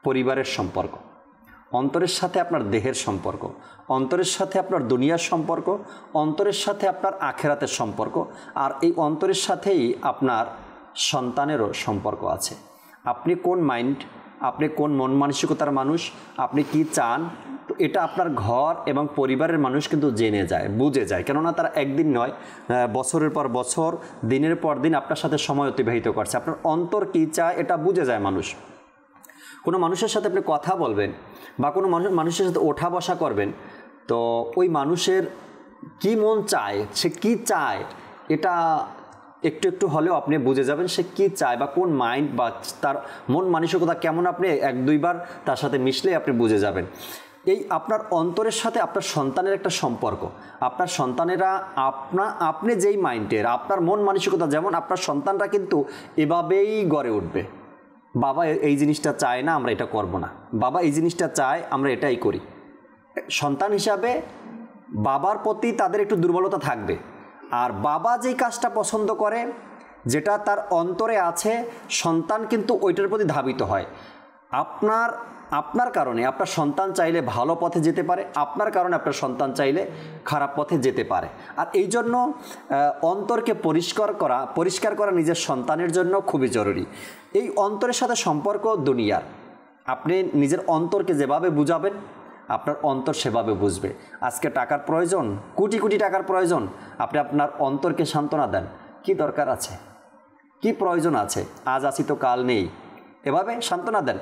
পরিবারের সম্পর্ক, অন্তরের সাথে আপনার দেহের সম্পর্ক, অন্তরের সাথে আপনার দুনিয়ার সম্পর্ক, অন্তরের সাথে আপনার আখেরাতের সম্পর্ক, আর এই অন্তরের সাথেই আপনার সন্তানেরও সম্পর্ক আছে। আপনি কোন মাইন্ড, আপনি কোন মন মানসিকতার মানুষ, আপনি কি চান, তো এটা আপনার ঘর এবং পরিবারের মানুষ কিন্তু জেনে যায়, বুঝে যায়। কেননা তারা একদিন নয়, বছরের পর বছর, দিনের পর দিন আপনার সাথে সময় অতিবাহিত করছে। আপনার অন্তর কী চায় এটা বুঝে যায় মানুষ। কোনো মানুষের সাথে আপনি কথা বলবেন বা কোনো মানুষের সাথে ওঠা বসা করবেন, তো ওই মানুষের কি মন চায়, সে কি চায়, এটা একটু একটু হলেও আপনি বুঝে যাবেন সে কি চায় বা কোন মাইন্ড বা তার মন মানসিকতা কেমন, আপনি এক দুইবার তার সাথে মিশলেই আপনি বুঝে যাবেন। এই আপনার অন্তরের সাথে আপনার সন্তানের একটা সম্পর্ক, আপনার সন্তানেরা আপনি যেই মাইন্ডের, আপনার মন মানসিকতা যেমন, আপনার সন্তানরা কিন্তু এভাবেই গড়ে উঠবে। বাবা এই জিনিসটা চায় না, আমরা এটা করব না, বাবা এই জিনিসটা চায়, আমরা এটাই করি। সন্তান হিসাবে বাবার প্রতি তাদের একটু দুর্বলতা থাকবে, আর বাবা যেই কাজটা পছন্দ করে, যেটা তার অন্তরে আছে, সন্তান কিন্তু ওইটার প্রতি ধাবিত হয়। আপনার কারণে আপনার সন্তান চাইলে ভালো পথে যেতে পারে, আপনার কারণে আপনার সন্তান চাইলে খারাপ পথে যেতে পারে। আর এই জন্য অন্তরকে পরিষ্কার করা নিজের সন্তানের জন্য খুবই জরুরি। এই অন্তরের সাথে সম্পর্ক দুনিয়ার, আপনি নিজের অন্তরকে যেভাবে বুঝাবেন আপনার অন্তর সেভাবে বুঝবে। আজকে টাকার প্রয়োজন, কোটি কোটি টাকার প্রয়োজন, আপনি আপনার অন্তরকে সান্ত্বনা দেন, কি দরকার আছে, কি প্রয়োজন আছে, আজ আছি তো কাল নেই, এভাবে সান্ত্বনা দেন।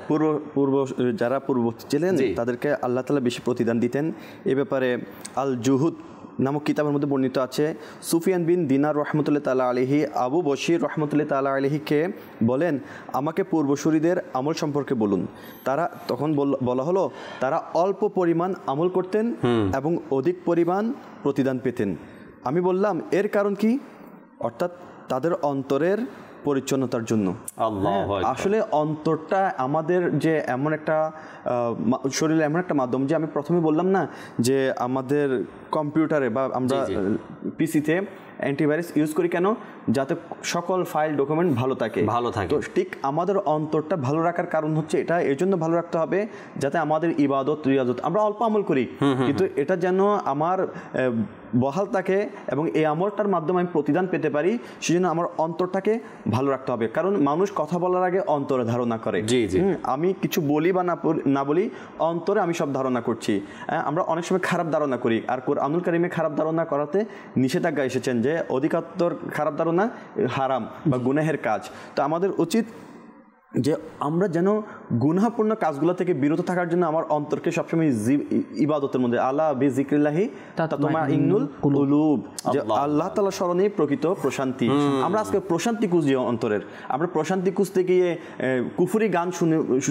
যারা পূর্ববর্তী ছিলেন তাদেরকে আল্লাহ তাআলা বেশি প্রতিদান দিতেন। এ ব্যাপারে আল জুহুদ নামক কিতাবের মধ্যে বর্ণিত আছে, সুফিয়ান বিন দিনার রহমতুল্লাহ তাআলা আলাইহি আবু বশির রহমতুল্লাহ তাআলা আলাইহিকে বলেন, আমাকে পূর্বসূরীদের আমল সম্পর্কে বলুন। তারা তখন বলা হলো তারা অল্প পরিমাণ আমল করতেন এবং অধিক পরিমাণ প্রতিদান পেতেন। আমি বললাম এর কারণ কি? অর্থাৎ তাদের অন্তরের পরিচ্ছন্নতার জন্য। আসলে অন্তরটা আমাদের যে এমন একটা শরীরে এমন একটা মাধ্যম, যে আমি প্রথমে বললাম না যে আমাদের কম্পিউটারে বা আমরা পিসিতে অ্যান্টিভাইরাস ইউজ করি কেন? যাতে সকল ফাইল ডকুমেন্ট ভালো থাকে। তো ঠিক আমাদের অন্তরটা ভালো রাখার কারণ হচ্ছে এটা, এর জন্য ভালো রাখতে হবে যাতে আমাদের ইবাদত রিয়াজত, আমরা অল্প আমল করি কিন্তু এটা যেন আমার বহাল থাকে এবং এই আমলটার মাধ্যমে আমি প্রতিদান পেতে পারি, সেজন্য আমার অন্তরটাকে ভালো রাখতে হবে। কারণ মানুষ কথা বলার আগে অন্তরে ধারণা করে। আমি কিছু বলি বা না বলি, অন্তরে আমি সব ধারণা করছি। আমরা অনেক সময় খারাপ ধারণা করি, আর কুরআনুল কারীমে খারাপ ধারণা করাতে নিষেধাজ্ঞা এসেছেন যে অধিকতর খারাপ ধারণা হারাম বা গুনাহের কাজ। তো আমাদের উচিত যে আমরা যেন গুনাহপূর্ণ কাজগুলো থেকে বিরত থাকার জন্য আমার অন্তরকে সবসময় ইবাদতের মধ্যে, আলা বিযিক্রিল্লাহি তাতমাইন্নুল কুলুব, যে আল্লাহ তাআলা স্মরণে প্রকৃত প্রশান্তি। আমরা আজকে প্রশান্তি খুঁজি অন্তরের, আমরা প্রশান্তি খুঁজতে গিয়ে কুফরি গান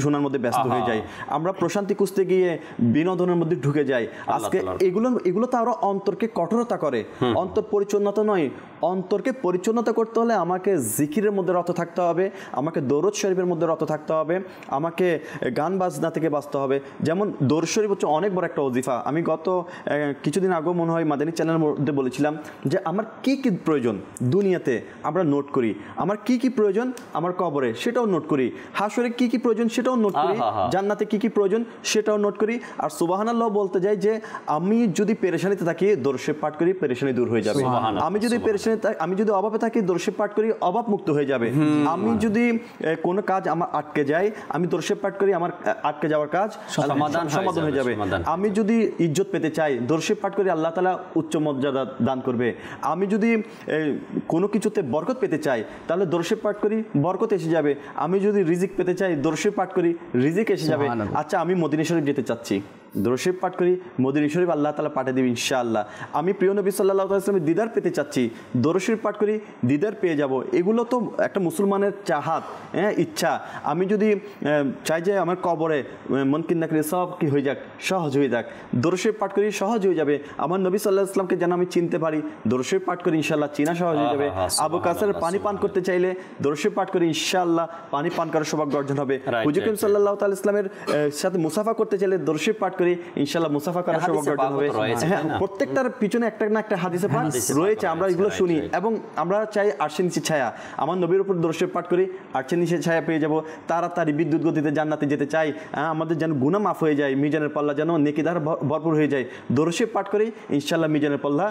শোনার মধ্যে ব্যস্ত হয়ে যাই, আমরা প্রশান্তি খুঁজতে গিয়ে বিনোদনের মধ্যে ঢুকে যাই। আজকে এগুলো তো আরো অন্তরকে কঠোরতা করে। অন্তর পরিচ্ছন্নতা নয়, অন্তরকে পরিচ্ছন্নতা করতে হলে আমাকে জিকিরের মধ্যে রত থাকতে হবে, আমাকে দরুদ শরীফের মধ্যে রত থাকতে হবে, আমাকে আমাকে গান বাজনা থেকে বাঁচতে হবে। যেমন দরুদ শরীফ হচ্ছে অনেক বড় একটা ওজিফা। আমি গত কিছুদিন আগেও মনে হয় মাদানী চ্যানেলের মধ্যে বলেছিলাম যে আমার কি কি প্রয়োজন দুনিয়াতে আমরা নোট করি, আমার কি কি প্রয়োজন আমার কবরে সেটাও নোট করি, হাসরে কি কি প্রয়োজন সেটাও নোট করি, জান্নাতে কি কি প্রয়োজন সেটাও নোট করি। আর সুবহানাল্লাহ বলতে যাই যে আমি যদি পেরেশানিতে থাকি দরুদ শরীফ পাঠ করি, পেরেশানি দূর হয়ে যাবে। আমি যদি আমি যদি অভাবে থাকি দরুদ শরীফ পাঠ করি, অভাব মুক্ত হয়ে যাবে। আমি যদি কোনো কাজ আমার আটকে যায়, আমি দরুদ শরীফ পাঠ করি, আমার আটকে যাওয়ার কাজ সমাধান হয়ে যাবে। আমি যদি ইজ্জত পেতে চাই দরুদ শরীফ পাঠ করি, আল্লাহ তাআলা উচ্চ মর্যাদা দান করবে। আমি যদি কোনো কিছুতে বরকত পেতে চাই তাহলে দরুদ শরীফ পাঠ করি, বরকত এসে যাবে। আমি যদি রিজিক পেতে চাই দরুদ শরীফ পাঠ করি, রিজিক এসে যাবে। আচ্ছা আমি মদিনা শরীফ যেতে চাচ্ছি, দরুদ শরীফ পাঠ করি, মদিনা শরীফ আল্লাহ তাআলা পাঠিয়ে দেবে ইনশাআল্লাহ। আমি প্রিয় নবী সাল্লাল্লাহু আলাইহি ওয়াসাল্লামের দিদার পেতে চাচ্ছি, দরুদ শরীফ পাঠ করি, দিদার পেয়ে যাব। এগুলো তো একটা মুসলমানের চাহাত, ইচ্ছা। আমি যদি চাই যে আমার কবরে মুনকির নাকির সব কি হয়ে যাক, সহজ হয়ে যাক, দরুদ শরীফ পাঠ করি, সহজ হয়ে যাবে। আমার নবী সাল্লাল্লাহু আলাইহি ওয়াসাল্লামকে যেন আমি চিনতে পারি, দরুদ শরীফ পাঠ করি, ইনশাআল্লাহ চিনা সহজ হয়ে যাবে। আবু কাসের পানি পান করতে চাইলে দরুদ শরীফ পাঠ করি, ইনশাআল্লাহ পানি পান করার সৌভাগ্য অর্জন হবে। হুজুর করিম সাল্লাল্লাহু আলাইহি ওয়াসাল্লামের সাথে মুসাফা করতে চাইলে দরুদ শরীফ পাঠ করি, ইনশাআল্লাহ মুসাফা করার সৌভাগ্য অর্জন হবে। প্রত্যেকটার পিছনে একটা না একটা হাদিসে পাঠ রয়েছে, আমরা এগুলো শুনি এবং আমরা চাই আরশের নিচে ছায়া। আমার নবীর উপর দরুদ শরীফ পাঠ করি, আরশের নিচে ছায়া পেয়ে যাব। তাড়াতাড়ি বিদ্যুৎ গতিতে জান্নাতে যেতে চাই, আমাদের যেন গুনাহ মাফ হয়ে যায়, মিজানের পাল্লা যেন নেকি দ্বারা ভরপুর হয়ে যায়। দরুদ শরীফ পাঠ করি, ইনশাআল্লাহ মিজানের পাল্লা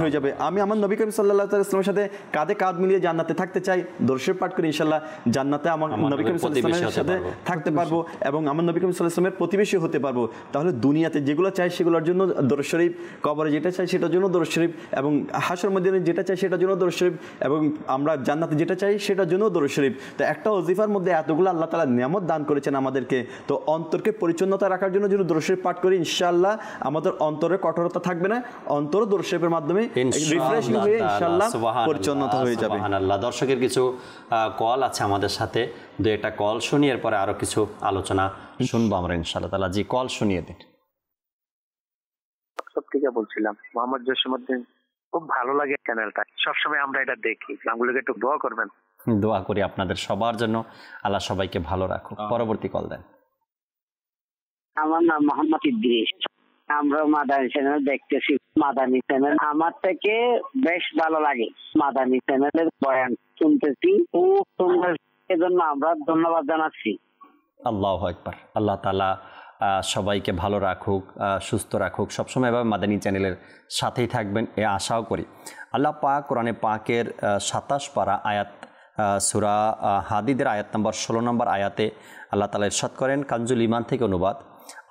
হয়ে যাবে। আমি আমার নবী করিম সাল্লাল্লাহু আলাইহি ওয়াসাল্লামের সাথে কাঁধে কাঁধ মিলিয়ে জান্নাতে থাকতে চাই, দরুদ শরীফ পাঠ করি, ইনশাআল্লাহ জান্নাতে আমার নবী করিম সাল্লাল্লাহু আলাইহি ওয়াসাল্লামের সাথে থাকতে পারবো এবং আমার নবী করিম সাল্লাল্লাহু আলাইহি ওয়াসাল্লামের প্রতিবেশী হতে পারবো। তাহলে দুনিয়াতে যেগুলো চাই সেগুলোর জন্য দরুদ শরীফ, কবরে যেটা চাই সেটার জন্য দরুদ শরীফ, এবং হাসর ময়দানে যেটা চাই সেটার জন্য দরুদ শরীফ, এবং আমরা জান্নাতে যেটা চাই সেটার জন্য দরুদ শরীফ। তো একটা ওজিফার মধ্যে এতগুলো আল্লাহ তাআলা নিয়ামত দান করেছেন আমাদেরকে। তো অন্তরকে পরিচ্ছন্নতা রাখার জন্য যদি দরুদ শরীফ পাঠ করি, ইনশাআল্লাহ আমাদের অন্তরে কঠোরতা থাকবে না, অন্তর দরুদ শরীফের মাধ্যমে রিফ্রেশিং হয়ে ইনশাআল্লাহ পরিচ্ছন্নতা হয়ে যাবে। সুবহানাল্লাহ। দর্শকের কিছু কল আছে আমাদের সাথে, দুই একটা কল শুনি, এরপরে আরো কিছু আলোচনা শুনবো আমরা ইনশাআল্লাহ তাআলা। জি, কল শুনিয়ে দিন। সব থেকে বলছিলাম মোহাম্মদ জসিমউদ্দিন, খুব ভালো লাগে চ্যানেলটা, সবসময় আমরা এটা দেখি, আমগুলোকে একটু দোয়া করবেন। দোয়া করি আপনাদের সবার জন্য, আল্লাহ সবাইকে ভালো রাখুক। পরবর্তী কল দেন। আমার নাম মোহাম্মদ ইদ্রিস, আমরা মাদানী চ্যানেল দেখতেছি। মাদানী চ্যানেল আমার থেকে বেশ ভালো লাগে, মাদানী চ্যানেলের বয়ান শুনতেছি, খুব সুন্দর, এজন্য আমরা ধন্যবাদ জানাচ্ছি। আল্লাহু আকবার। আল্লাহ তাআলা সবাইকে ভালো রাখুক, সুস্থ রাখুক, সবসময় এভাবে মাদানী চ্যানেলের সাথেই থাকবেন এ আশাও করি। আল্লাহ পাক কোরআনে পাকের 27 পারা আয়াত সূরা হাদীদের আয়াত নম্বর 16 নম্বর আয়াতে আল্লাহ তাআলা ইরশাদ করেন, কানজুল ঈমান থেকে অনুবাদ,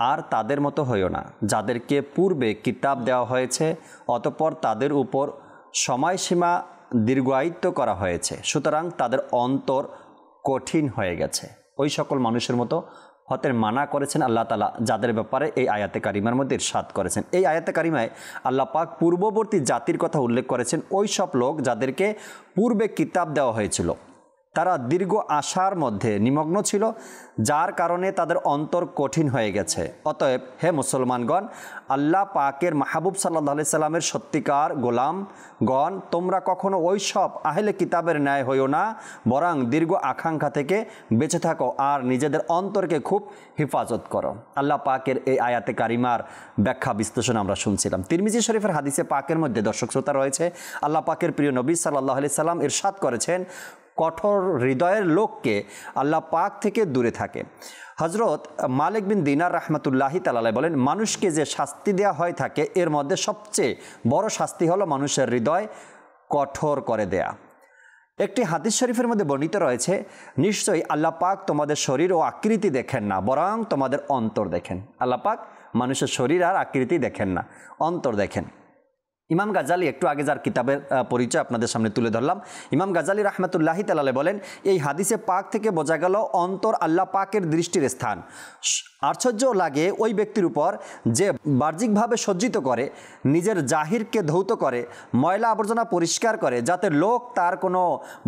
আর তাদের মতো হইও না যাদেরকে পূর্বে কিতাব দেওয়া হয়েছে অতঃপর তাদের উপর সময়সীমা দীর্ঘায়িত করা হয়েছে, সুতরাং তাদের অন্তর কঠিন হয়ে গেছে। ওই সকল মানুষের মতো হতে মানা করেছেন আল্লাহ তাআলা, যাদের ব্যাপারে এই আয়াতে কারিমার মধ্যে ইরশাদ করেছেন। এই আয়াতে কারিমায় আল্লাহ পাক পূর্ববর্তী জাতির কথা উল্লেখ করেছেন, ওই সব লোক যাদেরকে পূর্বে কিতাব দেওয়া হয়েছিল, তারা দীর্ঘ আশার মধ্যে নিমগ্ন ছিল, যার কারণে তাদের অন্তর কঠিন হয়ে গেছে। অতএব হে মুসলমানগণ, আল্লাহ পাকের মাহবুব সাল্লাল্লাহু আলাইহি সাল্লামের সত্যিকার গোলামগণ, তোমরা কখনো ওই সব আহলে কিতাবের ন্যায় হইও না, বরং দীর্ঘ আকাঙ্ক্ষা থেকে বেঁচে থাকো আর নিজেদের অন্তরকে খুব হেফাজত করো। আল্লাহ পাকের এই আয়াতে কারিমার ব্যাখ্যা বিশ্লেষণ আমরা শুনছিলাম। তিরমিজি শরীফের হাদিসে পাকের মধ্যে দর্শক শ্রোতা রয়েছে, আল্লাহ পাকের প্রিয় নবী সাল্লাল্লাহু আলাইহি সাল্লাম ইরশাদ করেছেন, কঠোর হৃদয়ের লোককে আল্লাহ পাক থেকে দূরে থাকে। হজরত মালিক বিন দিনার রাহমাতুল্লাহি তাআলা বলেন, মানুষকে যে শাস্তি দেওয়া হয়ে থাকে এর মধ্যে সবচেয়ে বড় শাস্তি হলো মানুষের হৃদয় কঠোর করে দেয়া। একটি হাদিস শরীফের মধ্যে বর্ণিত রয়েছে, নিশ্চয়ই আল্লাহ পাক তোমাদের শরীর ও আকৃতি দেখেন না, বরং তোমাদের অন্তর দেখেন। আল্লাহ পাক মানুষের শরীর আর আকৃতি দেখেন না, অন্তর দেখেন। ইমাম গাজ্জালি, একটু আগে যার কিতাবের পরিচয় আপনাদের সামনে তুলে ধরলাম, ইমাম গাজ্জালি রাহমাতুল্লাহি তাআলা বলেন, এই হাদিসে পাক থেকে বোঝা গেল অন্তর আল্লাহ পাকের দৃষ্টির স্থান। আশ্চর্য লাগে ওই ব্যক্তির উপর যে বাহ্যিকভাবে সজ্জিত করে, নিজের জাহিরকে ধৌত করে, ময়লা আবর্জনা পরিষ্কার করে, যাতে লোক তার কোনো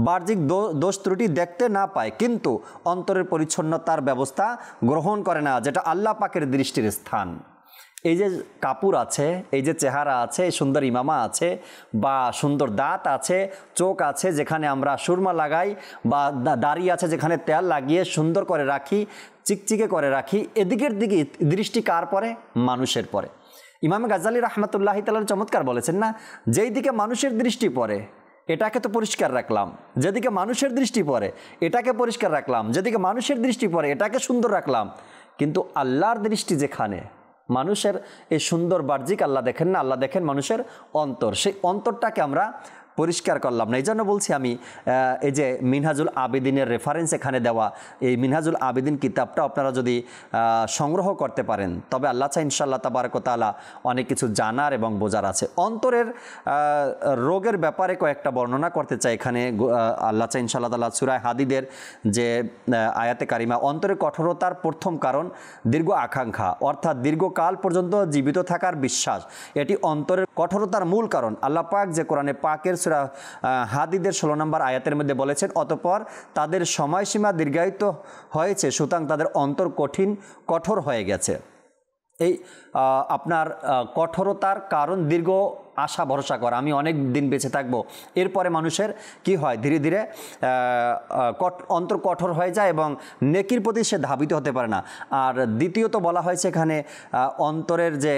বাহ্যিক দোষ ত্রুটি দেখতে না পায়, কিন্তু অন্তরের পরিচ্ছন্নতার ব্যবস্থা গ্রহণ করে না, যেটা আল্লাহ পাকের দৃষ্টির স্থান। এই যে কাপড় আছে, এই যে চেহারা আছে, সুন্দর ইমামা আছে, বা সুন্দর দাঁত আছে, চোখ আছে যেখানে আমরা সুরমা লাগাই, বা দাড়ি আছে যেখানে তেল লাগিয়ে সুন্দর করে রাখি, চিকচিকে করে রাখি, এদিকের দিকে দৃষ্টি কার পরে? মানুষের পরে। ইমাম গাজ্জালী রাহমাতুল্লাহি তাআলা চমৎকার বলেছেন না, যেই দিকে মানুষের দৃষ্টি পড়ে এটাকে তো পরিষ্কার রাখলাম, যেদিকে মানুষের দৃষ্টি পড়ে এটাকে পরিষ্কার রাখলাম, যেদিকে মানুষের দৃষ্টি পড়ে এটাকে সুন্দর রাখলাম, কিন্তু আল্লাহর দৃষ্টি যেখানে, মানুষের এই সুন্দর বাহ্যিক আল্লাহ দেখেন না, আল্লাহ দেখেন মানুষের অন্তর, সেই অন্তরটাকে আমরা পরিষ্কার করলাম না। এই জন্য বলছি আমি, এই যে মিনহাজুল আবেদিনের রেফারেন্স এখানে দেওয়া, এই মিনহাজুল আবেদিন কিতাবটা আপনারা যদি সংগ্রহ করতে পারেন তবে আল্লাহ চাই ইনশাআল্লাহ তাবারক ওয়া তাআলা অনেক কিছু জানার এবং বোঝার আছে। অন্তরের রোগের ব্যাপারে কয়েকটা বর্ণনা করতে চাই এখানে। আল্লাহ চাই ইনশাআল্লাহ তাআলা সূরা হাদিদের যে আয়াতে কারিমা, অন্তরের কঠোরতার প্রথম কারণ দীর্ঘ আকাঙ্ক্ষা, অর্থাৎ দীর্ঘকাল পর্যন্ত জীবিত থাকার বিশ্বাস, এটি অন্তরের কঠোরতার মূল কারণ। আল্লাহ পাক যে কোরআনে পাকের সূরা হাদিদের 16 নম্বর আয়াতের মধ্যে বলেছেন, অতঃপর তাদের সময়সীমা দীর্ঘায়িত হয়েছে, সুতরাং তাদের অন্তর কঠোর হয়ে গেছে। এই আপনার কঠোরতার কারণ দীর্ঘ আশা ভরসা করা, আমি অনেক দিন বেঁচে থাকবো, এরপরে মানুষের কি হয়, ধীরে ধীরে অন্তর কঠোর হয়ে যায় এবং নেকির প্রতি সে ধাবিত হতে পারে না। আর দ্বিতীয়ত বলা হয়েছে এখানে অন্তরের যে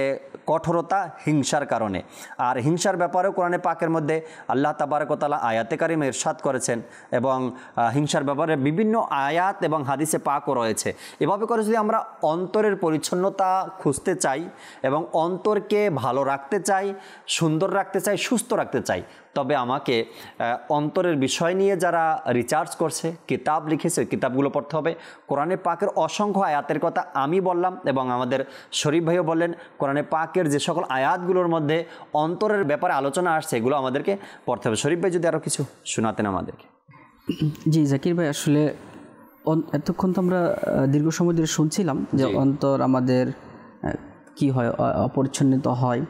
কঠোরতা হিংসার কারণে, আর হিংসার ব্যাপারেও কোরআনে পাকের মধ্যে আল্লাহ তাবারক ওয়া তাআলা আয়াতে কারিমে ইরশাদ করেছেন, এবং হিংসার ব্যাপারে বিভিন্ন আয়াত এবং হাদিসে পাকও রয়েছে। এভাবে করে যদি আমরা অন্তরের পরিচ্ছন্নতা খুঁজতে চাই এবং অন্তরকে ভালো রাখতে চাই, সুন্দর রাখতে চাই, সুস্থ রাখতে চাই, তবে আমাকে অন্তরের বিষয় নিয়ে যারা রিসার্চ করছে, কিতাব লিখেছে, কিতাবগুলো পড়তে হবে। কোরআনে পাকের অসংখ্য আয়াতের কথা আমি বললাম এবং আমাদের শরীফ ভাইও বললেন, কোরআনে পাকের যে সকল আয়াতগুলোর মধ্যে অন্তরের ব্যাপারে আলোচনা আসছে এগুলো আমাদেরকে পড়তে হবে। শরীফ ভাই যদি আরও কিছু শোনাতেন আমাদেরকে। জি জাকির ভাই, আসলে এতক্ষণ তো আমরা দীর্ঘ সময় ধরে শুনছিলাম যে অন্তর আমাদের কি হয়, অপরিচ্ছন্নিত হয়,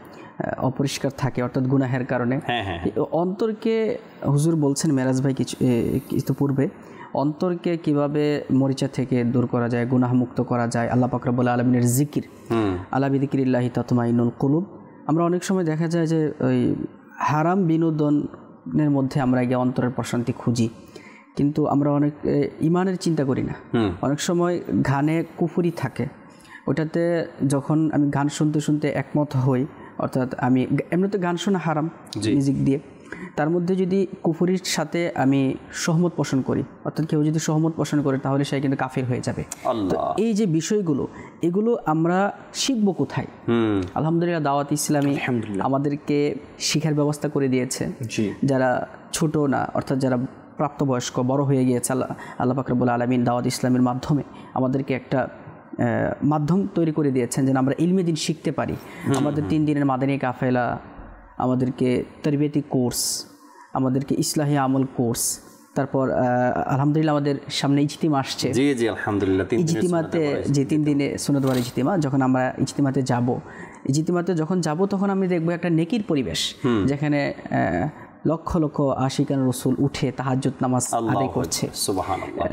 অপরিষ্কার থাকে, অর্থাৎ গুনাহের কারণে। অন্তরকে হুজুর বলছেন মেরাজ ভাই কিছু পূর্বে, অন্তরকে কিভাবে মরিচা থেকে দূর করা যায়, গুনাহ মুক্ত করা যায়। আল্লাহ পাক রব্বুল আলামিনের জিকির, আলা বিযিকরিল্লাহি তাতমাইনুল কুলুব। আমরা অনেক সময় দেখা যায় যে ওই হারাম বিনোদনের মধ্যে আমরা গিয়ে অন্তরের প্রশান্তি খুঁজি, কিন্তু আমরা অনেক ইমানের চিন্তা করি না। অনেক সময় গানে কুফরি থাকে, ওটাতে যখন আমি গান শুনতে শুনতে একমত হই, অর্থাৎ আমি এমনিতে গান শোনা হারাম মিউজিক দিয়ে, তার মধ্যে যদি কুফরির সাথে আমি সহমত পোষণ করি, অর্থাৎ কেউ যদি সহমত পোষণ করে তাহলে সে কিন্তু কাফির হয়ে যাবে। তো এই যে বিষয়গুলো, এগুলো আমরা শিখবো কোথায়? আলহামদুলিল্লাহ দাওয়াত ইসলামী আমাদেরকে শিখার ব্যবস্থা করে দিয়েছে। যারা ছোট না, অর্থাৎ যারা প্রাপ্তবয়স্ক, বড় হয়ে গিয়েছে, আল্লাহ পাক রব্বুল আলামিন দাওয়াত ইসলামের মাধ্যমে আমাদেরকে একটা মাধ্যম তৈরি করে দিয়েছেন যেন আমরা ইলমে দিন শিখতে পারি। আমাদের 3 দিনের মাদানী কাফেলা, আমাদেরকে তারবিয়াতি কোর্স, আমাদেরকে ইসলাহি আমল কোর্স, তারপর আলহামদুলিল্লাহ আমাদের সামনে ইজতিমা আসছে। জি জি আলহামদুলিল্লাহ, ইজতিমাতে যে 3 দিনে সুন্নতওয়ার ইজতিমা, যখন আমরা ইজতিমাতে যখন যাব তখন আমি দেখবো একটা নেকির পরিবেশ, যেখানে লক্ষ লক্ষ আশিকান রসুল উঠে তাহাজ্জুদ নামাজ আদায় করছে, সুবহানাল্লাহ,